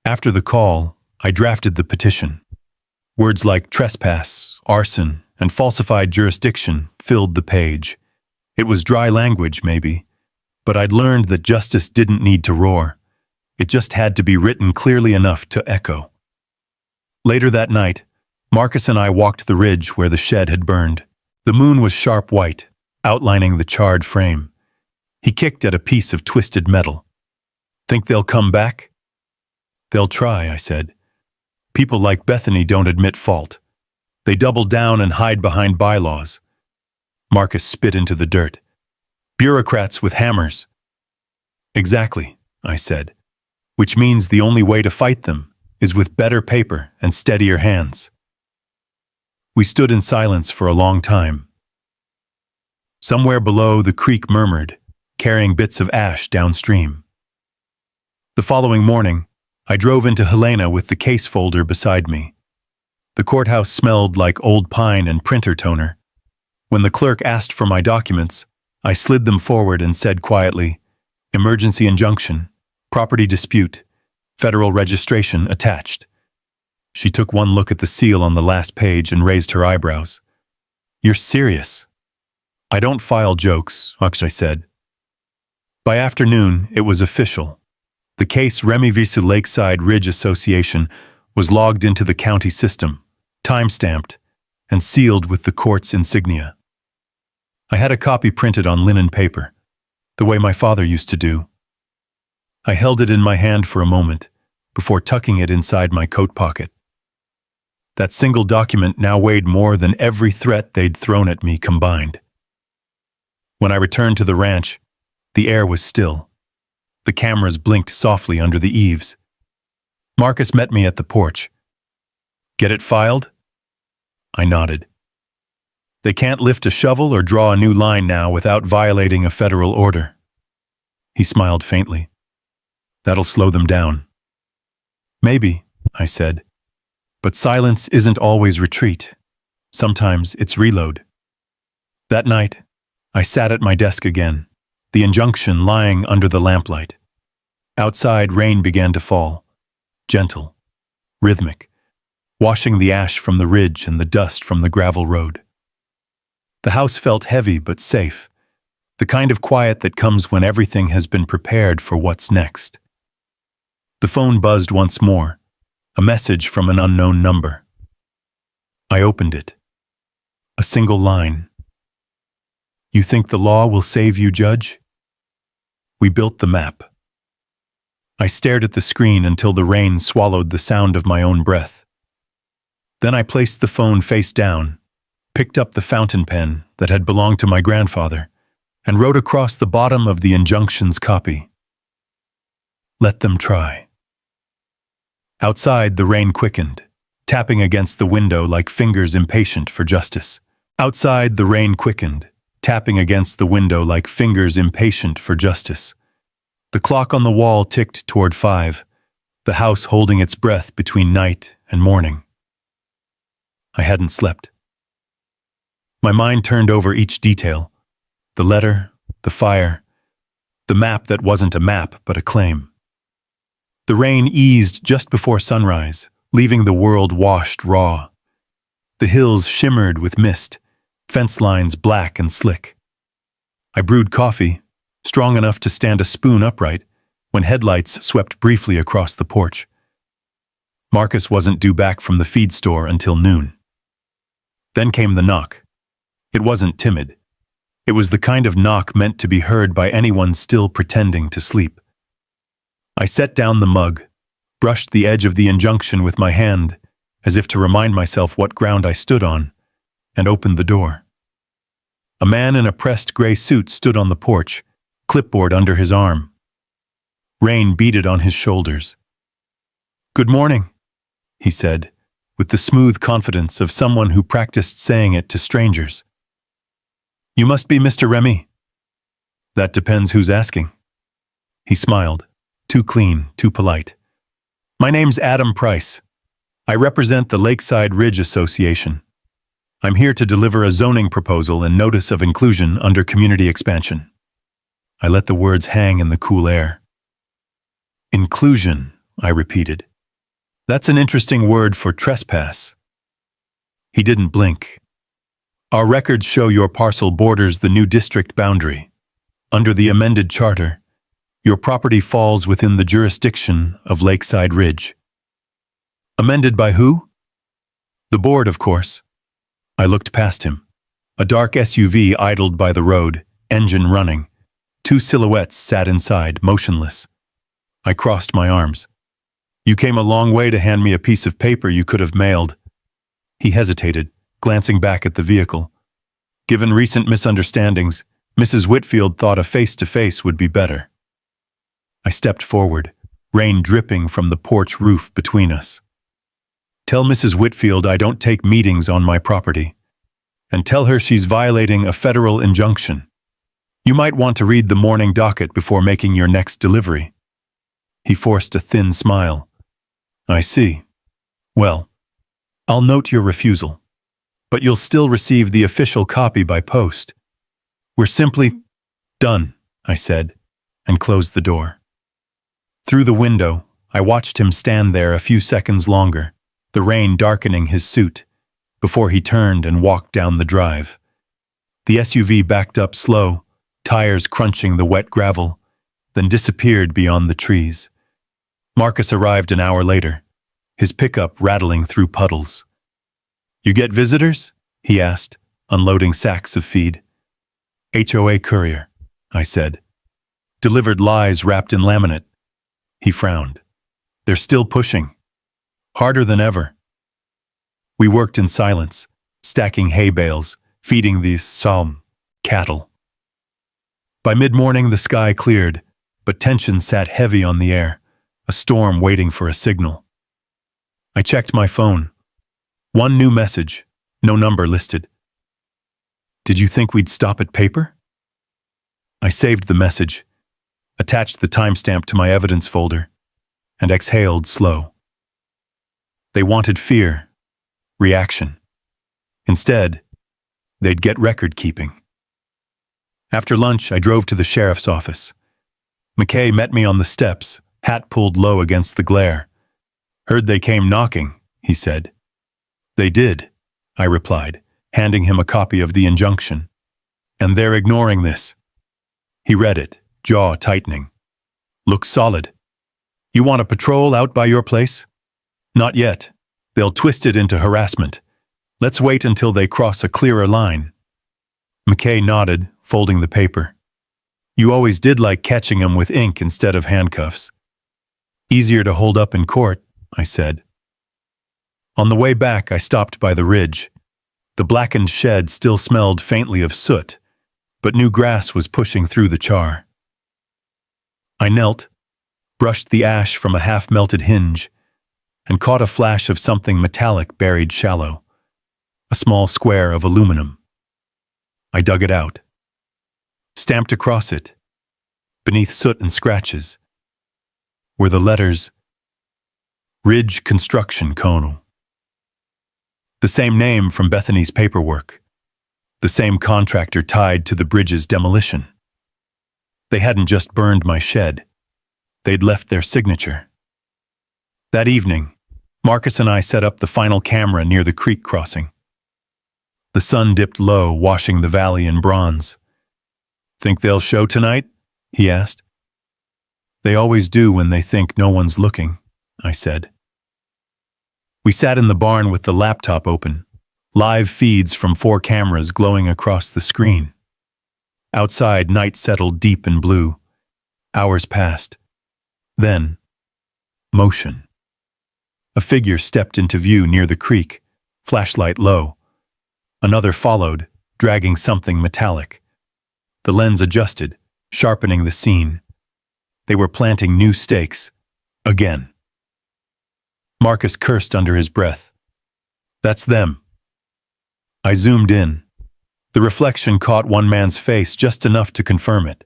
After the call, I drafted the petition. Words like trespass, arson, and falsified jurisdiction filled the page. It was dry language, maybe, but I'd learned that justice didn't need to roar. It just had to be written clearly enough to echo. Later that night, Marcus and I walked the ridge where the shed had burned. The moon was sharp white, outlining the charred frame. He kicked at a piece of twisted metal. Think they'll come back? They'll try, I said. People like Bethany don't admit fault. They double down and hide behind bylaws. Marcus spit into the dirt. Bureaucrats with hammers. Exactly, I said, which means the only way to fight them is with better paper and steadier hands. We stood in silence for a long time. Somewhere below, the creek murmured, carrying bits of ash downstream. The following morning, I drove into Helena with the case folder beside me. The courthouse smelled like old pine and printer toner. When the clerk asked for my documents, I slid them forward and said quietly, emergency injunction, property dispute, federal registration attached. She took one look at the seal on the last page and raised her eyebrows. You're serious? I don't file jokes, I said. By afternoon, it was official. The case Remy vs. Lakeside Ridge Association was logged into the county system, time-stamped, and sealed with the court's insignia. I had a copy printed on linen paper, the way my father used to do. I held it in my hand for a moment, before tucking it inside my coat pocket. That single document now weighed more than every threat they'd thrown at me combined. When I returned to the ranch, the air was still. The cameras blinked softly under the eaves. Marcus met me at the porch. Get it filed? I nodded. They can't lift a shovel or draw a new line now without violating a federal order. He smiled faintly. That'll slow them down. Maybe, I said. But silence isn't always retreat. Sometimes it's reload. That night, I sat at my desk again, the injunction lying under the lamplight. Outside, rain began to fall, gentle, rhythmic, washing the ash from the ridge and the dust from the gravel road. The house felt heavy but safe, the kind of quiet that comes when everything has been prepared for what's next. The phone buzzed once more, a message from an unknown number. I opened it. A single line. "You think the law will save you, Judge?" We built the map. I stared at the screen until the rain swallowed the sound of my own breath. Then I placed the phone face down, picked up the fountain pen that had belonged to my grandfather, and wrote across the bottom of the injunction's copy. Let them try. Outside, the rain quickened, tapping against the window like fingers impatient for justice. Outside, the rain quickened, tapping against the window like fingers impatient for justice. The clock on the wall ticked toward 5, the house holding its breath between night and morning. I hadn't slept. My mind turned over each detail: the letter, the fire, the map that wasn't a map but a claim. The rain eased just before sunrise, leaving the world washed raw. The hills shimmered with mist, fence lines black and slick. I brewed coffee, strong enough to stand a spoon upright, when headlights swept briefly across the porch. Marcus wasn't due back from the feed store until noon. Then came the knock. It wasn't timid. It was the kind of knock meant to be heard by anyone still pretending to sleep. I set down the mug, brushed the edge of the injunction with my hand, as if to remind myself what ground I stood on, and opened the door. A man in a pressed gray suit stood on the porch, clipboard under his arm. Rain beaded on his shoulders. "Good morning," he said, with the smooth confidence of someone who practiced saying it to strangers. "You must be Mr. Remy." "That depends who's asking." He smiled, too clean, too polite. "My name's Adam Price. I represent the Lakeside Ridge Association. I'm here to deliver a zoning proposal and notice of inclusion under community expansion." I let the words hang in the cool air. "Inclusion," I repeated. "That's an interesting word for trespass." He didn't blink. "Our records show your parcel borders the new district boundary. Under the amended charter, your property falls within the jurisdiction of Lakeside Ridge." "Amended by who?" "The board, of course." I looked past him. A dark SUV idled by the road, engine running. 2 silhouettes sat inside, motionless. I crossed my arms. "You came a long way to hand me a piece of paper you could have mailed." He hesitated, glancing back at the vehicle. Given recent misunderstandings, Mrs. Whitfield thought a face-to-face would be better. I stepped forward, rain dripping from the porch roof between us. "Tell Mrs. Whitfield I don't take meetings on my property. And tell her she's violating a federal injunction. You might want to read the morning docket before making your next delivery." He forced a thin smile. "I see. Well, I'll note your refusal. But you'll still receive the official copy by post. We're simply done," I said, and closed the door. Through the window, I watched him stand there a few seconds longer, the rain darkening his suit, before he turned and walked down the drive. The SUV backed up slow, tires crunching the wet gravel, then disappeared beyond the trees. Marcus arrived an hour later, his pickup rattling through puddles. "You get visitors?" he asked, unloading sacks of feed. "HOA courier," I said. "Delivered lies wrapped in laminate." He frowned. "They're still pushing. Harder than ever." We worked in silence, stacking hay bales, feeding these cattle. By mid-morning, the sky cleared, but tension sat heavy on the air, a storm waiting for a signal. I checked my phone. One new message, no number listed. "Did you think we'd stop at paper?" I saved the message, attached the timestamp to my evidence folder, and exhaled slow. They wanted fear, reaction. Instead, they'd get record keeping. After lunch, I drove to the sheriff's office. McKay met me on the steps, hat pulled low against the glare. "Heard they came knocking," he said. "They did," I replied, handing him a copy of the injunction. "And they're ignoring this." He read it, jaw tightening. "Looks solid. You want a patrol out by your place?" "Not yet. They'll twist it into harassment. Let's wait until they cross a clearer line." McKay nodded, folding the paper. "You always did like catching 'em with ink instead of handcuffs." "Easier to hold up in court," I said. On the way back, I stopped by the ridge. The blackened shed still smelled faintly of soot, but new grass was pushing through the char. I knelt, brushed the ash from a half-melted hinge, and caught a flash of something metallic buried shallow, a small square of aluminum. I dug it out. Stamped across it, beneath soot and scratches, were the letters Ridge Construction Co. The same name from Bethany's paperwork, the same contractor tied to the bridge's demolition. They hadn't just burned my shed, they'd left their signature. That evening, Marcus and I set up the final camera near the creek crossing. The sun dipped low, washing the valley in bronze. "Think they'll show tonight?" he asked. "They always do when they think no one's looking," I said. We sat in the barn with the laptop open, live feeds from 4 cameras glowing across the screen. Outside, night settled deep and blue. Hours passed. Then, motion. A figure stepped into view near the creek, flashlight low. Another followed, dragging something metallic. The lens adjusted, sharpening the scene. They were planting new stakes. Again. Marcus cursed under his breath. "That's them." I zoomed in. The reflection caught one man's face just enough to confirm it.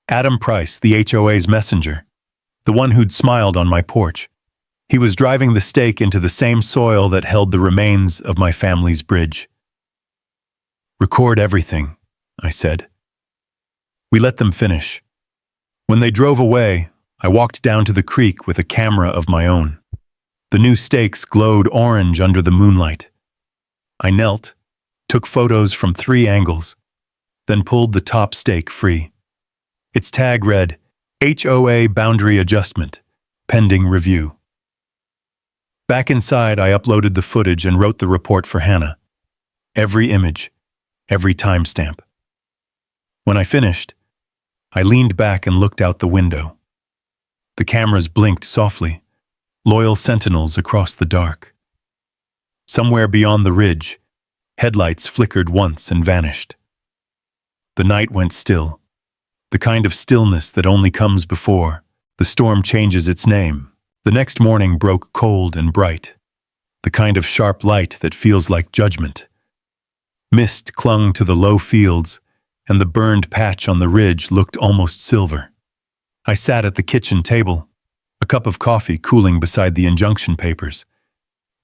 Adam Price, the HOA's messenger, the one who'd smiled on my porch. He was driving the stake into the same soil that held the remains of my family's bridge. "Record everything," I said. We let them finish. When they drove away, I walked down to the creek with a camera of my own. The new stakes glowed orange under the moonlight. I knelt, took photos from 3 angles, then pulled the top stake free. Its tag read, HOA Boundary Adjustment, Pending Review. Back inside, I uploaded the footage and wrote the report for Hannah. Every image, every timestamp. When I finished, I leaned back and looked out the window. The cameras blinked softly, loyal sentinels across the dark. Somewhere beyond the ridge, headlights flickered once and vanished. The night went still, the kind of stillness that only comes before the storm changes its name. The next morning broke cold and bright, the kind of sharp light that feels like judgment. Mist clung to the low fields, and the burned patch on the ridge looked almost silver. I sat at the kitchen table, a cup of coffee cooling beside the injunction papers.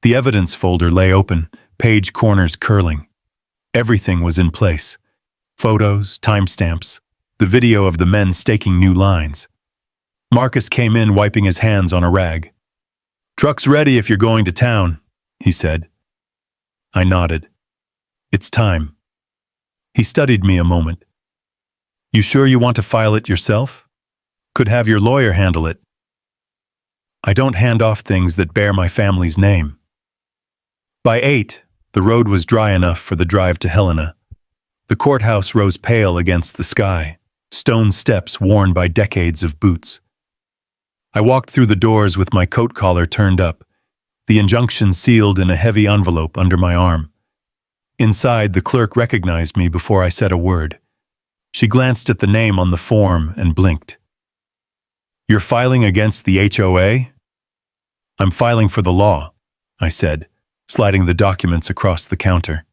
The evidence folder lay open, page corners curling. Everything was in place. Photos, timestamps, the video of the men staking new lines. Marcus came in wiping his hands on a rag. "Truck's ready if you're going to town," he said. I nodded. "It's time." He studied me a moment. "You sure you want to file it yourself? Could have your lawyer handle it." I don't hand off things that bear my family's name. By 8, the road was dry enough for the drive to Helena. The courthouse rose pale against the sky, stone steps worn by decades of boots. I walked through the doors with my coat collar turned up, the injunction sealed in a heavy envelope under my arm. Inside, the clerk recognized me before I said a word. She glanced at the name on the form and blinked. "You're filing against the HOA?" "I'm filing for the law," I said, sliding the documents across the counter.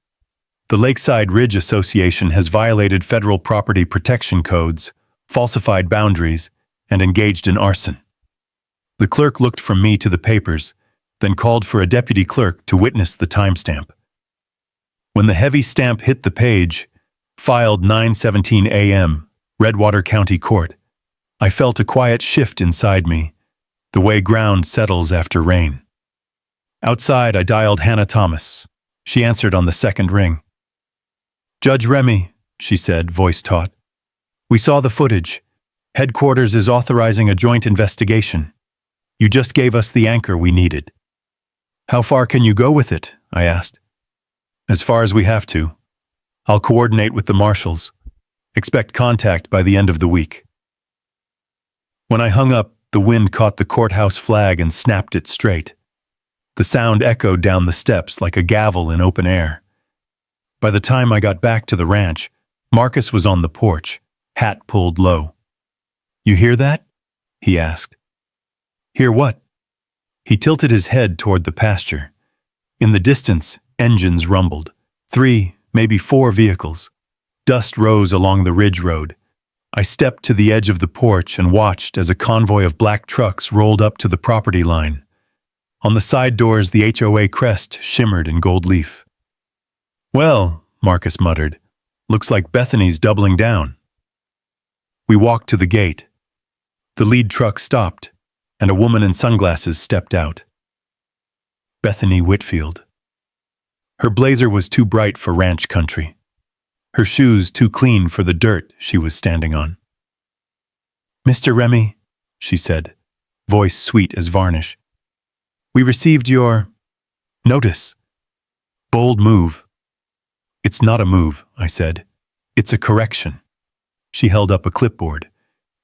"The Lakeside Ridge Association has violated federal property protection codes, falsified boundaries, and engaged in arson." The clerk looked from me to the papers, then called for a deputy clerk to witness the timestamp. When the heavy stamp hit the page, Filed 9:17 a.m., Redwater County Court. I felt a quiet shift inside me, the way ground settles after rain. Outside, I dialed Hannah Thomas. She answered on the second ring. "Judge Remy," she said, voice taut. "We saw the footage. Headquarters is authorizing a joint investigation. You just gave us the anchor we needed." "How far can you go with it?" I asked. "As far as we have to. I'll coordinate with the marshals. Expect contact by the end of the week." When I hung up, the wind caught the courthouse flag and snapped it straight. The sound echoed down the steps like a gavel in open air. By the time I got back to the ranch, Marcus was on the porch, hat pulled low. "You hear that?" he asked. "Hear what?" He tilted his head toward the pasture. In the distance, engines rumbled. 3, maybe 4 vehicles. Dust rose along the ridge road. I stepped to the edge of the porch and watched as a convoy of black trucks rolled up to the property line. On the side doors, the HOA crest shimmered in gold leaf. "Well," Marcus muttered, "looks like Bethany's doubling down." We walked to the gate. The lead truck stopped, and a woman in sunglasses stepped out. Bethany Whitfield. Her blazer was too bright for ranch country. Her shoes too clean for the dirt she was standing on. "Mr. Remy," she said, voice sweet as varnish. "We received your notice." "Bold move." "It's not a move," I said. "It's a correction." She held up a clipboard.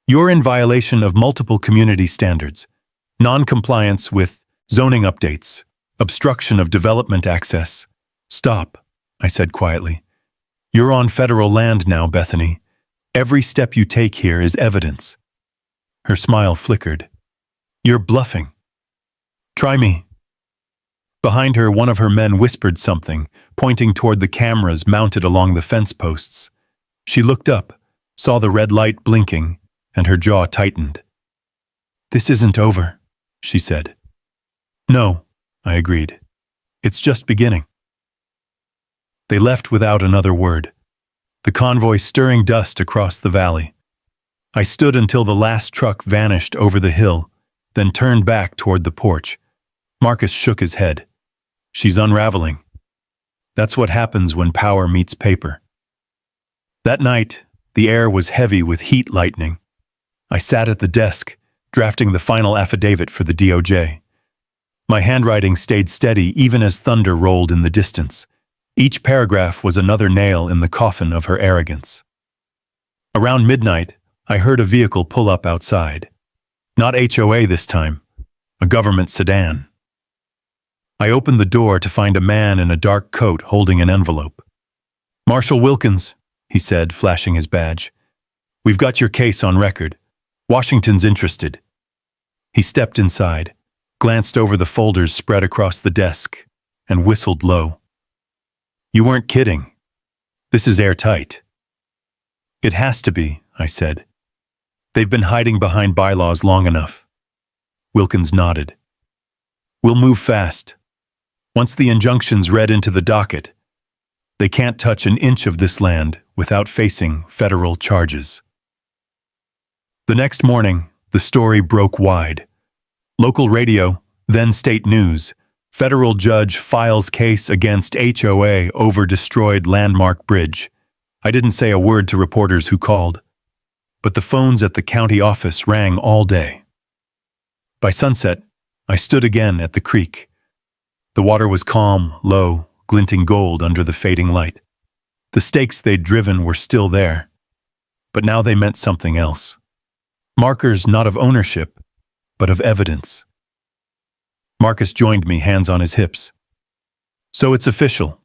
"You're in violation of multiple community standards. Non-compliance with zoning updates. Obstruction of development access." "Stop," I said quietly. "You're on federal land now, Bethany. Every step you take here is evidence." Her smile flickered. "You're bluffing." "Try me." Behind her, one of her men whispered something, pointing toward the cameras mounted along the fence posts. She looked up, saw the red light blinking, and her jaw tightened. "This isn't over," she said. "No," I agreed. "It's just beginning." They left without another word, the convoy stirring dust across the valley. I stood until the last truck vanished over the hill, then turned back toward the porch. Marcus shook his head. "She's unraveling. That's what happens when power meets paper." That night, the air was heavy with heat lightning. I sat at the desk, drafting the final affidavit for the DOJ. My handwriting stayed steady even as thunder rolled in the distance. Each paragraph was another nail in the coffin of her arrogance. Around midnight, I heard a vehicle pull up outside. Not HOA this time, a government sedan. I opened the door to find a man in a dark coat holding an envelope. "Marshal Wilkins," he said, flashing his badge. "We've got your case on record. Washington's interested." He stepped inside, glanced over the folders spread across the desk, and whistled low. "You weren't kidding. This is airtight." "It has to be," I said. "They've been hiding behind bylaws long enough." Wilkins nodded. "We'll move fast. Once the injunction's read into the docket, they can't touch an inch of this land without facing federal charges." The next morning, the story broke wide. Local radio, then state news. Federal judge files case against HOA over destroyed landmark bridge. I didn't say a word to reporters who called, but the phones at the county office rang all day. By sunset, I stood again at the creek. The water was calm, low, glinting gold under the fading light. The stakes they'd driven were still there, but now they meant something else. Markers not of ownership, but of evidence. Marcus joined me, hands on his hips. "So it's official.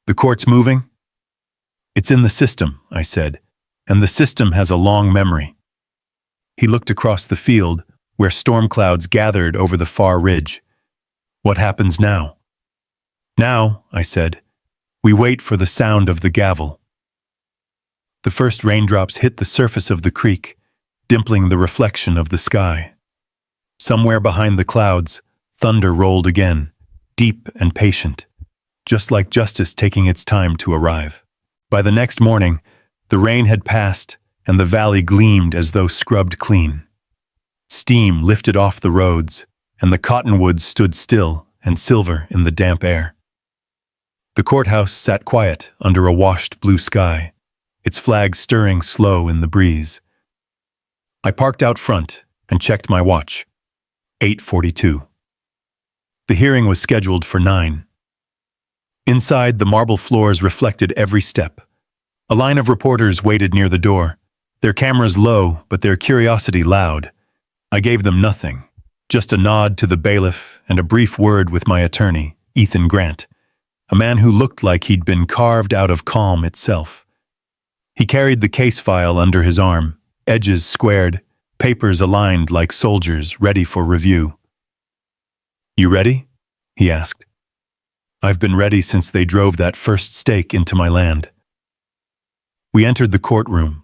The court's moving?" "It's in the system," I said, "and the system has a long memory." He looked across the field, where storm clouds gathered over the far ridge. "What happens now?" "Now," I said, "we wait for the sound of the gavel." The first raindrops hit the surface of the creek, dimpling the reflection of the sky. Somewhere behind the clouds, thunder rolled again, deep and patient, just like justice taking its time to arrive. By the next morning, The rain had passed, and the valley gleamed as though scrubbed clean. Steam lifted off the roads, and the cottonwoods stood still and silver in the damp air. The courthouse sat quiet under a washed blue sky, its flag stirring slow in the breeze. I parked out front and checked my watch. 8:42. The hearing was scheduled for 9. Inside, the marble floors reflected every step. A line of reporters waited near the door, their cameras low but their curiosity loud. I gave them nothing, just a nod to the bailiff and a brief word with my attorney, Ethan Grant, a man who looked like he'd been carved out of calm itself. He carried the case file under his arm, edges squared, papers aligned like soldiers ready for review. "You ready?" he asked. "I've been ready since they drove that first stake into my land." We entered the courtroom.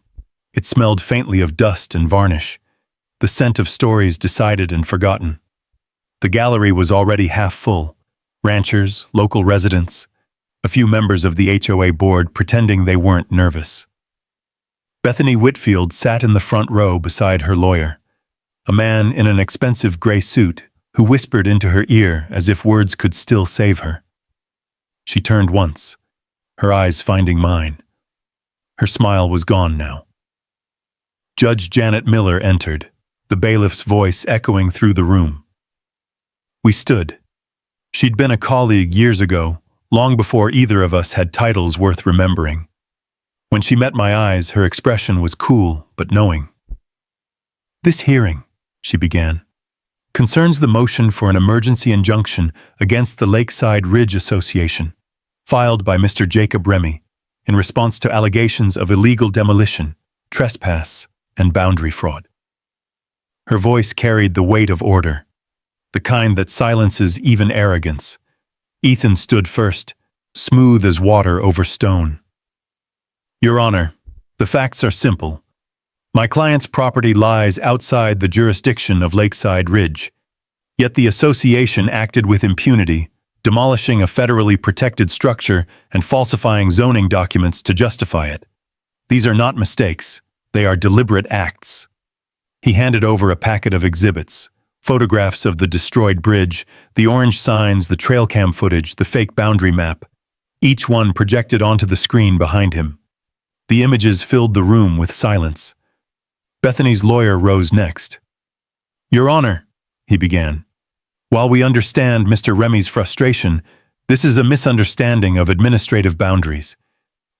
It smelled faintly of dust and varnish, the scent of stories decided and forgotten. The gallery was already half full, ranchers, local residents, a few members of the HOA board pretending they weren't nervous. Bethany Whitfield sat in the front row beside her lawyer, a man in an expensive gray suit who whispered into her ear as if words could still save her. She turned once, her eyes finding mine. Her smile was gone now. Judge Janet Miller entered, the bailiff's voice echoing through the room. We stood. She'd been a colleague years ago, long before either of us had titles worth remembering. When she met my eyes, her expression was cool but knowing. "This hearing," she began, "concerns the motion for an emergency injunction against the Lakeside Ridge Association, filed by Mr. Jacob Remy, in response to allegations of illegal demolition, trespass, and boundary fraud." Her voice carried the weight of order, the kind that silences even arrogance. Ethan stood first, smooth as water over stone. "Your Honor, the facts are simple. My client's property lies outside the jurisdiction of Lakeside Ridge, yet the association acted with impunity, demolishing a federally protected structure and falsifying zoning documents to justify it. These are not mistakes, they are deliberate acts." He handed over a packet of exhibits, photographs of the destroyed bridge, the orange signs, the trail cam footage, the fake boundary map, each one projected onto the screen behind him. The images filled the room with silence. Bethany's lawyer rose next. "Your Honor," he began, "while we understand Mr. Remy's frustration, this is a misunderstanding of administrative boundaries.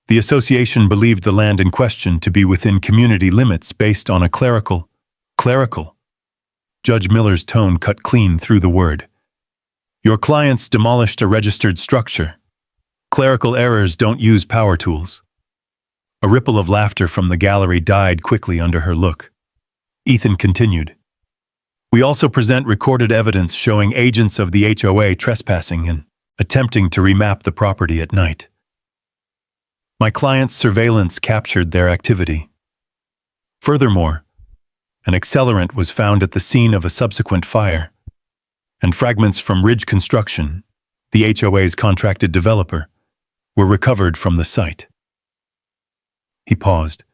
The association believed the land in question to be within community limits based on a clerical. Judge Miller's tone cut clean through the word. "Your clients demolished a registered structure. Clerical errors don't use power tools." A ripple of laughter from the gallery died quickly under her look. Ethan continued. "We also present recorded evidence showing agents of the HOA trespassing and attempting to remap the property at night. My client's surveillance captured their activity. Furthermore, an accelerant was found at the scene of a subsequent fire, and fragments from Ridge Construction, the HOA's contracted developer, were recovered from the site." He paused,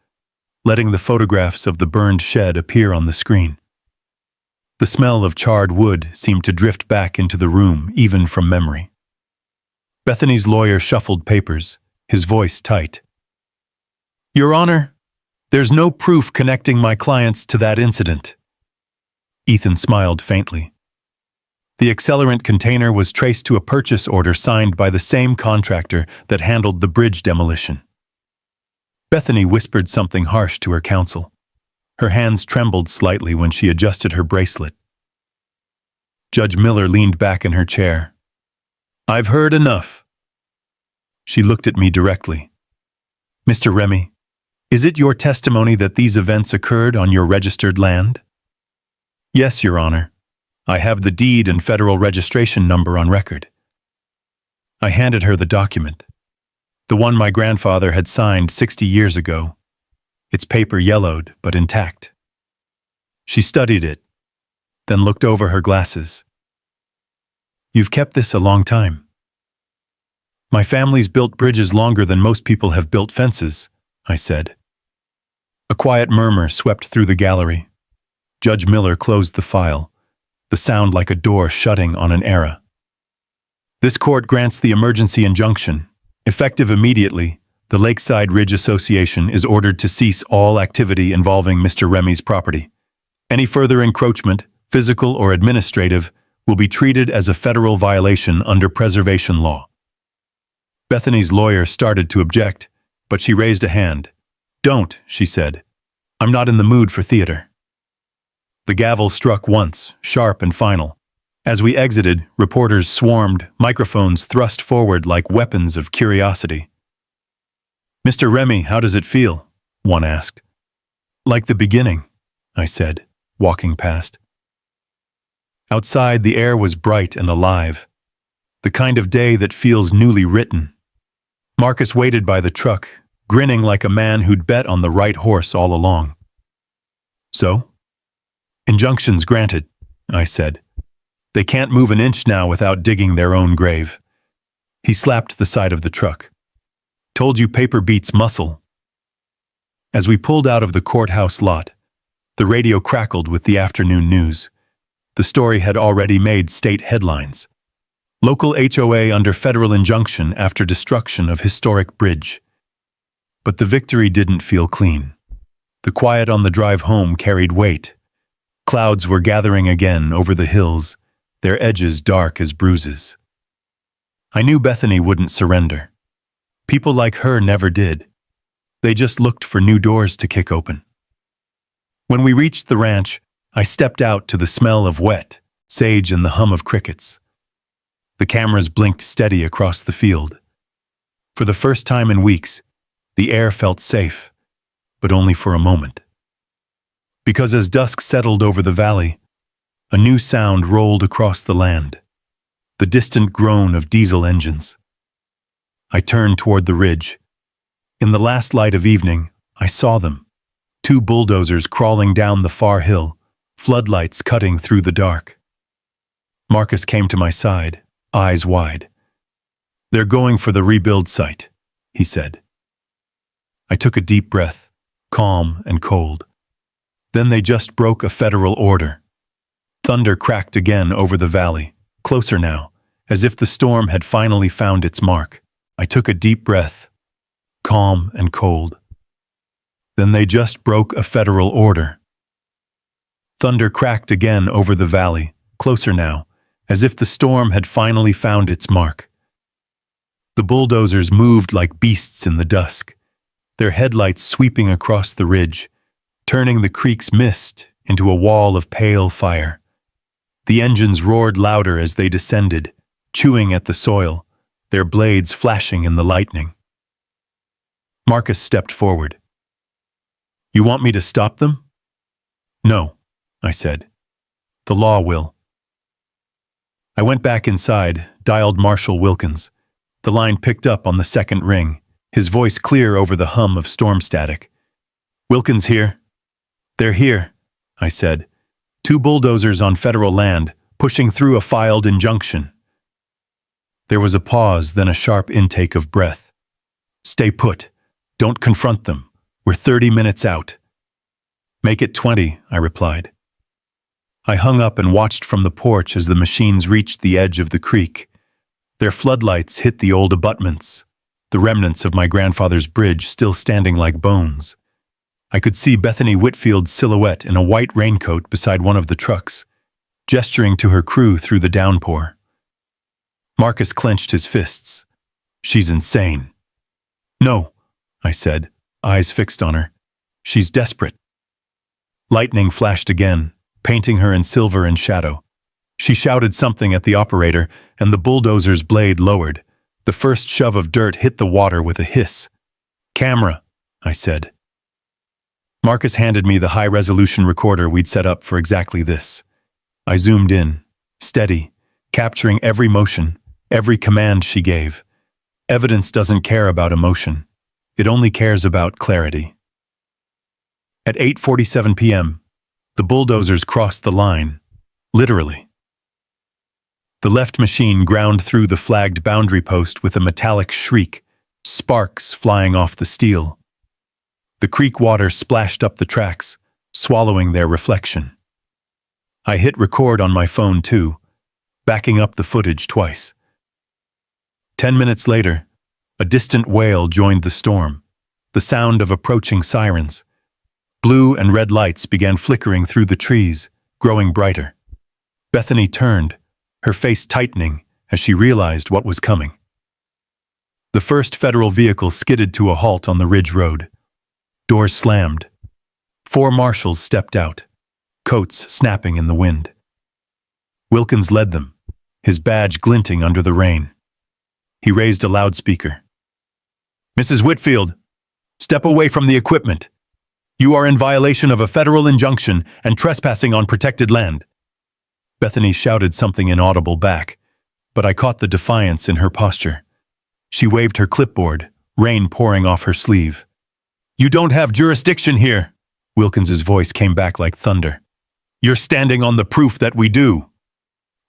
letting the photographs of the burned shed appear on the screen. The smell of charred wood seemed to drift back into the room, even from memory. Bethany's lawyer shuffled papers, his voice tight. "Your Honor, there's no proof connecting my clients to that incident." Ethan smiled faintly. "The accelerant container was traced to a purchase order signed by the same contractor that handled the bridge demolition." Bethany whispered something harsh to her counsel. Her hands trembled slightly when she adjusted her bracelet. Judge Miller leaned back in her chair. "I've heard enough." She looked at me directly. "Mr. Remy, is it your testimony that these events occurred on your registered land?" "Yes, Your Honor. I have the deed and federal registration number on record." I handed her the document, the one my grandfather had signed 60 years ago, its paper yellowed but intact. She studied it, then looked over her glasses. "You've kept this a long time." "My family's built bridges longer than most people have built fences," I said. A quiet murmur swept through the gallery. Judge Miller closed the file, the sound like a door shutting on an era. This court grants the emergency injunction. Effective immediately, the Lakeside Ridge Association is ordered to cease all activity involving Mr. Remy's property. Any further encroachment, physical or administrative, will be treated as a federal violation under preservation law. Bethany's lawyer started to object, but she raised a hand. "Don't," she said. "I'm not in the mood for theater." The gavel struck once, sharp and final. As we exited, reporters swarmed, microphones thrust forward like weapons of curiosity. "Mr. Remy, how does it feel?" one asked. "Like the beginning," I said, walking past. Outside, the air was bright and alive, the kind of day that feels newly written. Marcus waited by the truck, grinning like a man who'd bet on the right horse all along. "So?" "Injunctions granted," I said. "They can't move an inch now without digging their own grave." He slapped the side of the truck. "Told you paper beats muscle." As we pulled out of the courthouse lot, the radio crackled with the afternoon news. The story had already made state headlines. Local HOA under federal injunction after destruction of historic bridge. But the victory didn't feel clean. The quiet on the drive home carried weight. Clouds were gathering again over the hills, their edges dark as bruises. I knew Bethany wouldn't surrender. People like her never did. They just looked for new doors to kick open. When we reached the ranch, I stepped out to the smell of wet, sage and the hum of crickets. The cameras blinked steady across the field. For the first time in weeks, the air felt safe, but only for a moment. Because as dusk settled over the valley, a new sound rolled across the land, the distant groan of diesel engines. I turned toward the ridge. In the last light of evening, I saw them, 2 bulldozers crawling down the far hill, floodlights cutting through the dark. Marcus came to my side, eyes wide. "They're going for the rebuild site," he said. I took a deep breath, calm and cold. Then they just broke a federal order. Thunder cracked again over the valley, closer now, as if the storm had finally found its mark. I took a deep breath, calm and cold. Then they just broke a federal order. Thunder cracked again over the valley, closer now, as if the storm had finally found its mark. The bulldozers moved like beasts in the dusk, their headlights sweeping across the ridge, turning the creek's mist into a wall of pale fire. The engines roared louder as they descended, chewing at the soil, their blades flashing in the lightning. Marcus stepped forward. "You want me to stop them?" "No," I said. "The law will." I went back inside, dialed Marshal Wilkins. The line picked up on the second ring, his voice clear over the hum of storm static. "Wilkins here." "They're here," I said. 2 bulldozers on federal land, pushing through a filed injunction. There was a pause, then a sharp intake of breath. "Stay put. Don't confront them. We're 30 minutes out." "Make it 20, I replied. I hung up and watched from the porch as the machines reached the edge of the creek. Their floodlights hit the old abutments, the remnants of my grandfather's bridge still standing like bones. I could see Bethany Whitfield's silhouette in a white raincoat beside one of the trucks, gesturing to her crew through the downpour. Marcus clenched his fists. "She's insane." "No," I said, eyes fixed on her. "She's desperate." Lightning flashed again, painting her in silver and shadow. She shouted something at the operator, and the bulldozer's blade lowered. The first shove of dirt hit the water with a hiss. "Camera," I said. Marcus handed me the high-resolution recorder we'd set up for exactly this. I zoomed in, steady, capturing every motion, every command she gave. Evidence doesn't care about emotion. It only cares about clarity. At 8:47 p.m., the bulldozers crossed the line, literally. The left machine ground through the flagged boundary post with a metallic shriek, sparks flying off the steel. The creek water splashed up the tracks, swallowing their reflection. I hit record on my phone too, backing up the footage twice. 10 minutes later, a distant wail joined the storm, the sound of approaching sirens. Blue and red lights began flickering through the trees, growing brighter. Bethany turned, her face tightening as she realized what was coming. The first federal vehicle skidded to a halt on the ridge road. Doors slammed. 4 marshals stepped out, coats snapping in the wind. Wilkins led them, his badge glinting under the rain. He raised a loudspeaker. "Mrs. Whitfield, step away from the equipment. You are in violation of a federal injunction and trespassing on protected land." Bethany shouted something inaudible back, but I caught the defiance in her posture. She waved her clipboard, rain pouring off her sleeve. "You don't have jurisdiction here," Wilkins's voice came back like thunder. "You're standing on the proof that we do."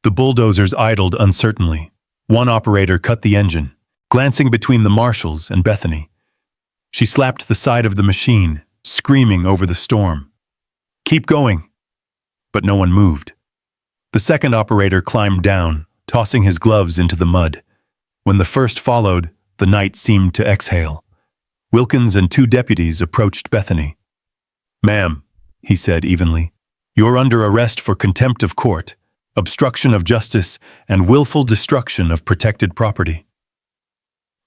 The bulldozers idled uncertainly. One operator cut the engine, glancing between the marshals and Bethany. She slapped the side of the machine, screaming over the storm. "Keep going." But no one moved. The second operator climbed down, tossing his gloves into the mud. When the first followed, the night seemed to exhale. Wilkins and 2 deputies approached Bethany. "Ma'am," he said evenly, "you're under arrest for contempt of court, obstruction of justice, and willful destruction of protected property."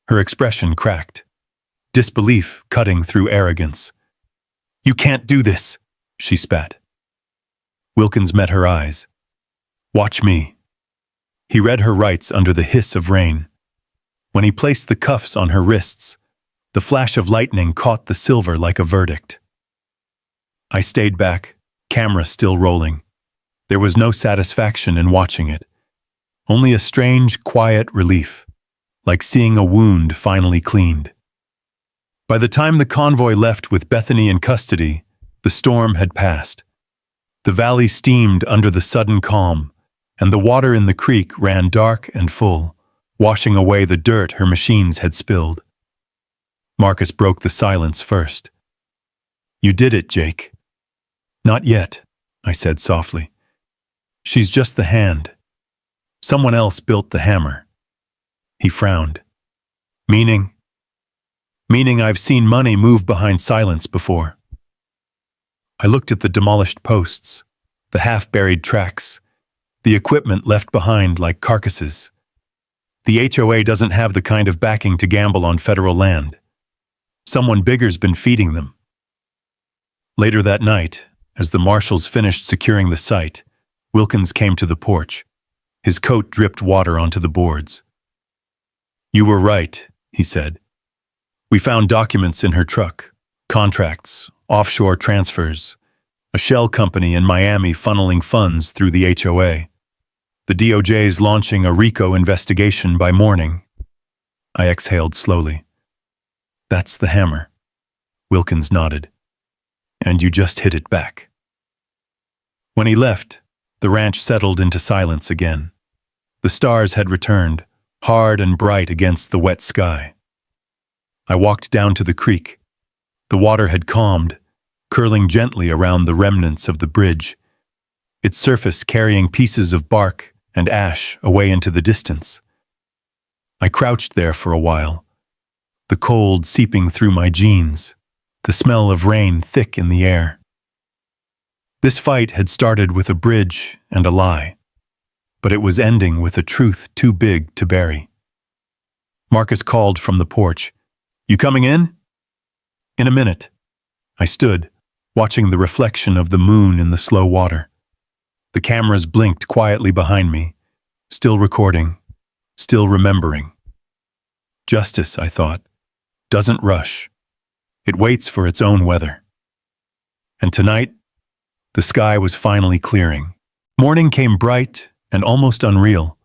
Her expression cracked, disbelief cutting through arrogance. "You can't do this," she spat. Wilkins met her eyes. "Watch me." He read her rights under the hiss of rain. When he placed the cuffs on her wrists, the flash of lightning caught the silver like a verdict. I stayed back, camera still rolling. There was no satisfaction in watching it, only a strange, quiet relief, like seeing a wound finally cleaned. By the time the convoy left with Bethany in custody, the storm had passed. The valley steamed under the sudden calm, and the water in the creek ran dark and full, washing away the dirt her machines had spilled. Marcus broke the silence first. "You did it, Jake." "Not yet," I said softly. "She's just the hand. Someone else built the hammer." He frowned. "Meaning?" "Meaning I've seen money move behind silence before." I looked at the demolished posts, the half-buried tracks, the equipment left behind like carcasses. The HOA doesn't have the kind of backing to gamble on federal land. Someone bigger's been feeding them. Later that night, as the marshals finished securing the site, Wilkins came to the porch. His coat dripped water onto the boards. "You were right," he said. "We found documents in her truck, contracts, offshore transfers, a shell company in Miami funneling funds through the HOA. The DOJ's launching a RICO investigation by morning." I exhaled slowly. "That's the hammer." Wilkins nodded. "And you just hit it back." When he left, the ranch settled into silence again. The stars had returned, hard and bright against the wet sky. I walked down to the creek. The water had calmed, curling gently around the remnants of the bridge, its surface carrying pieces of bark and ash away into the distance. I crouched there for a while, the cold seeping through my jeans, the smell of rain thick in the air. This fight had started with a bridge and a lie, but it was ending with a truth too big to bury. Marcus called from the porch, "You coming in?" "In a minute." I stood, watching the reflection of the moon in the slow water. The cameras blinked quietly behind me, still recording, still remembering. Justice, I thought, doesn't rush. It waits for its own weather. And tonight, the sky was finally clearing. Morning came bright and almost unreal,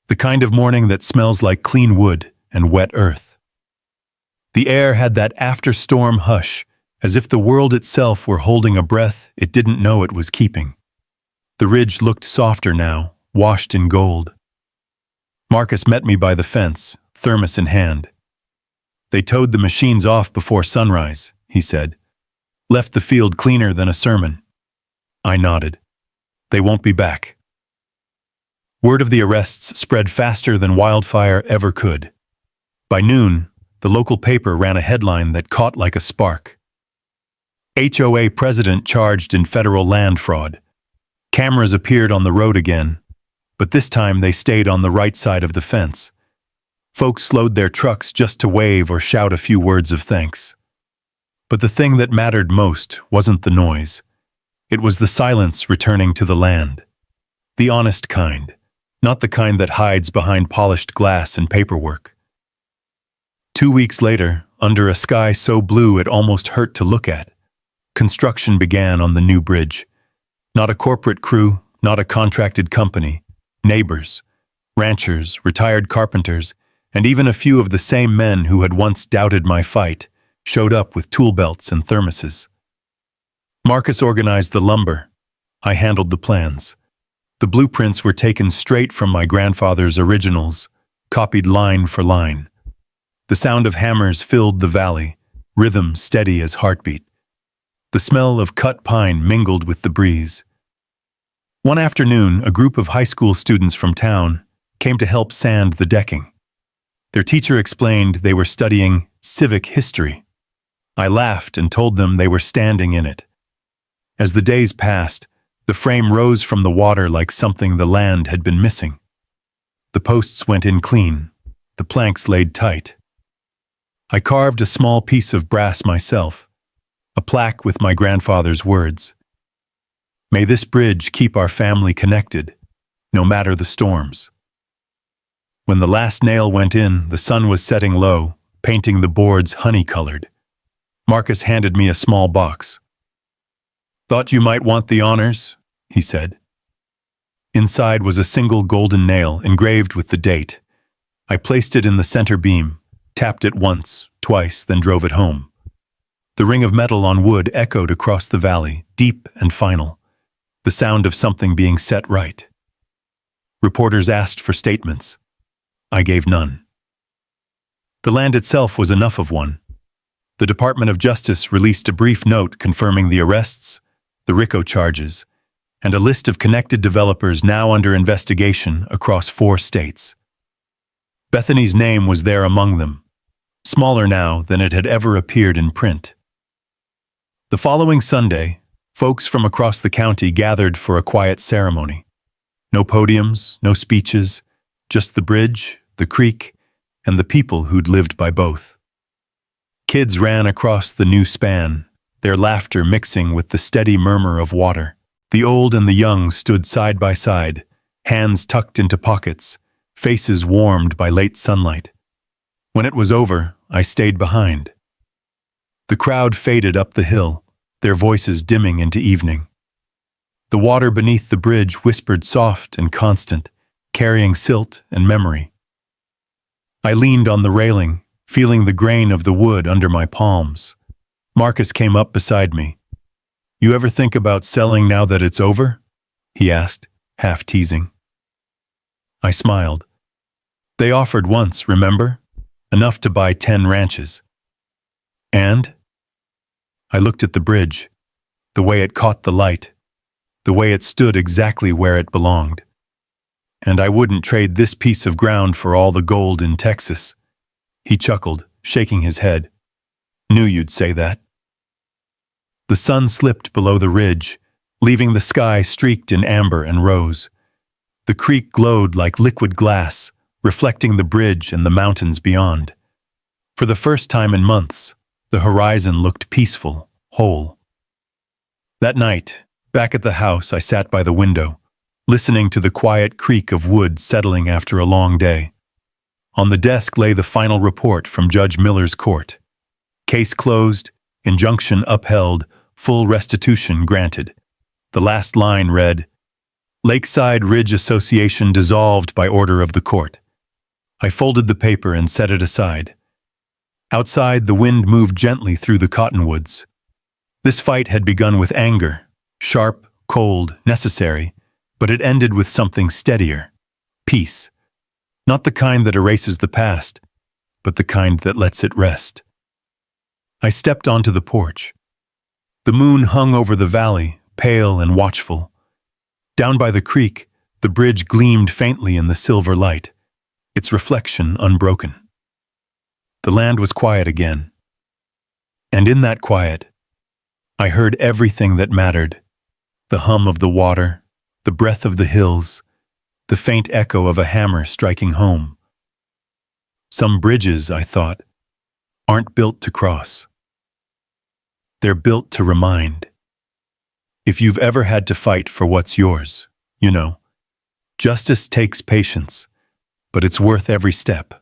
the kind of morning that smells like clean wood and wet earth. The air had that after-storm hush, as if the world itself were holding a breath it didn't know it was keeping. The ridge looked softer now, washed in gold. Marcus met me by the fence, thermos in hand. "They towed the machines off before sunrise," he said, Left the field cleaner than a sermon. I nodded. They won't be back. Word of the arrests spread faster than wildfire ever could. By noon, the local paper ran a headline that caught like a spark. HOA president charged in federal land fraud. Cameras appeared on the road again, but this time they stayed on the right side of the fence. Folks slowed their trucks just to wave or shout a few words of thanks. But the thing that mattered most wasn't the noise. It was the silence returning to the land. The honest kind, not the kind that hides behind polished glass and paperwork. 2 weeks later, under a sky so blue it almost hurt to look at, construction began on the new bridge. Not a corporate crew, not a contracted company. Neighbors, ranchers, retired carpenters, and even a few of the same men who had once doubted my fight showed up with tool belts and thermoses. Marcus organized the lumber. I handled the plans. The blueprints were taken straight from my grandfather's originals, copied line for line. The sound of hammers filled the valley, rhythm steady as heartbeat. The smell of cut pine mingled with the breeze. One afternoon, a group of high school students from town came to help sand the decking. Their teacher explained they were studying civic history. I laughed and told them they were standing in it. As the days passed, the frame rose from the water like something the land had been missing. The posts went in clean, the planks laid tight. I carved a small piece of brass myself, a plaque with my grandfather's words. May this bridge keep our family connected, no matter the storms. When the last nail went in, the sun was setting low, painting the boards honey-colored. Marcus handed me a small box. "Thought you might want the honors," he said. Inside was a single golden nail engraved with the date. I placed it in the center beam, tapped it once, twice, then drove it home. The ring of metal on wood echoed across the valley, deep and final, the sound of something being set right. Reporters asked for statements. I gave none. The land itself was enough of one. The Department of Justice released a brief note confirming the arrests, the RICO charges, and a list of connected developers now under investigation across 4 states. Bethany's name was there among them, smaller now than it had ever appeared in print. The following Sunday, folks from across the county gathered for a quiet ceremony. No podiums, no speeches, just the bridge, the creek, and the people who'd lived by both. Kids ran across the new span, their laughter mixing with the steady murmur of water. The old and the young stood side by side, hands tucked into pockets, faces warmed by late sunlight. When it was over, I stayed behind. The crowd faded up the hill, their voices dimming into evening. The water beneath the bridge whispered soft and constant, carrying silt and memory. I leaned on the railing, feeling the grain of the wood under my palms. Marcus came up beside me. "You ever think about selling now that it's over?" he asked, half teasing. I smiled. "They offered once, remember? Enough to buy 10 ranches. And?" I looked at the bridge, the way it caught the light, the way it stood exactly where it belonged. "And I wouldn't trade this piece of ground for all the gold in Texas." He chuckled, shaking his head. "Knew you'd say that." The sun slipped below the ridge, leaving the sky streaked in amber and rose. The creek glowed like liquid glass, reflecting the bridge and the mountains beyond. For the first time in months, the horizon looked peaceful, whole. That night, back at the house, I sat by the window, listening to the quiet creak of wood settling after a long day. On the desk lay the final report from Judge Miller's court. Case closed, injunction upheld, full restitution granted. The last line read, "Lakeside Ridge Association dissolved by order of the court." I folded the paper and set it aside. Outside, the wind moved gently through the cottonwoods. This fight had begun with anger, sharp, cold, necessary, but it ended with something steadier, peace. Not the kind that erases the past, but the kind that lets it rest. I stepped onto the porch. The moon hung over the valley, pale and watchful. Down by the creek, the bridge gleamed faintly in the silver light, its reflection unbroken. The land was quiet again. And in that quiet, I heard everything that mattered: the hum of the water, the breath of the hills, the faint echo of a hammer striking home. Some bridges, I thought, aren't built to cross. They're built to remind. If you've ever had to fight for what's yours, you know, justice takes patience, but it's worth every step.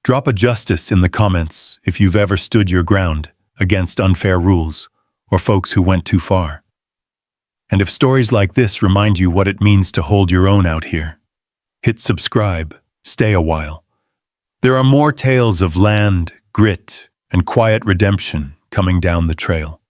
Drop a justice in the comments if you've ever stood your ground against unfair rules or folks who went too far. And if stories like this remind you what it means to hold your own out here, hit subscribe, stay a while. There are more tales of land, grit, and quiet redemption coming down the trail.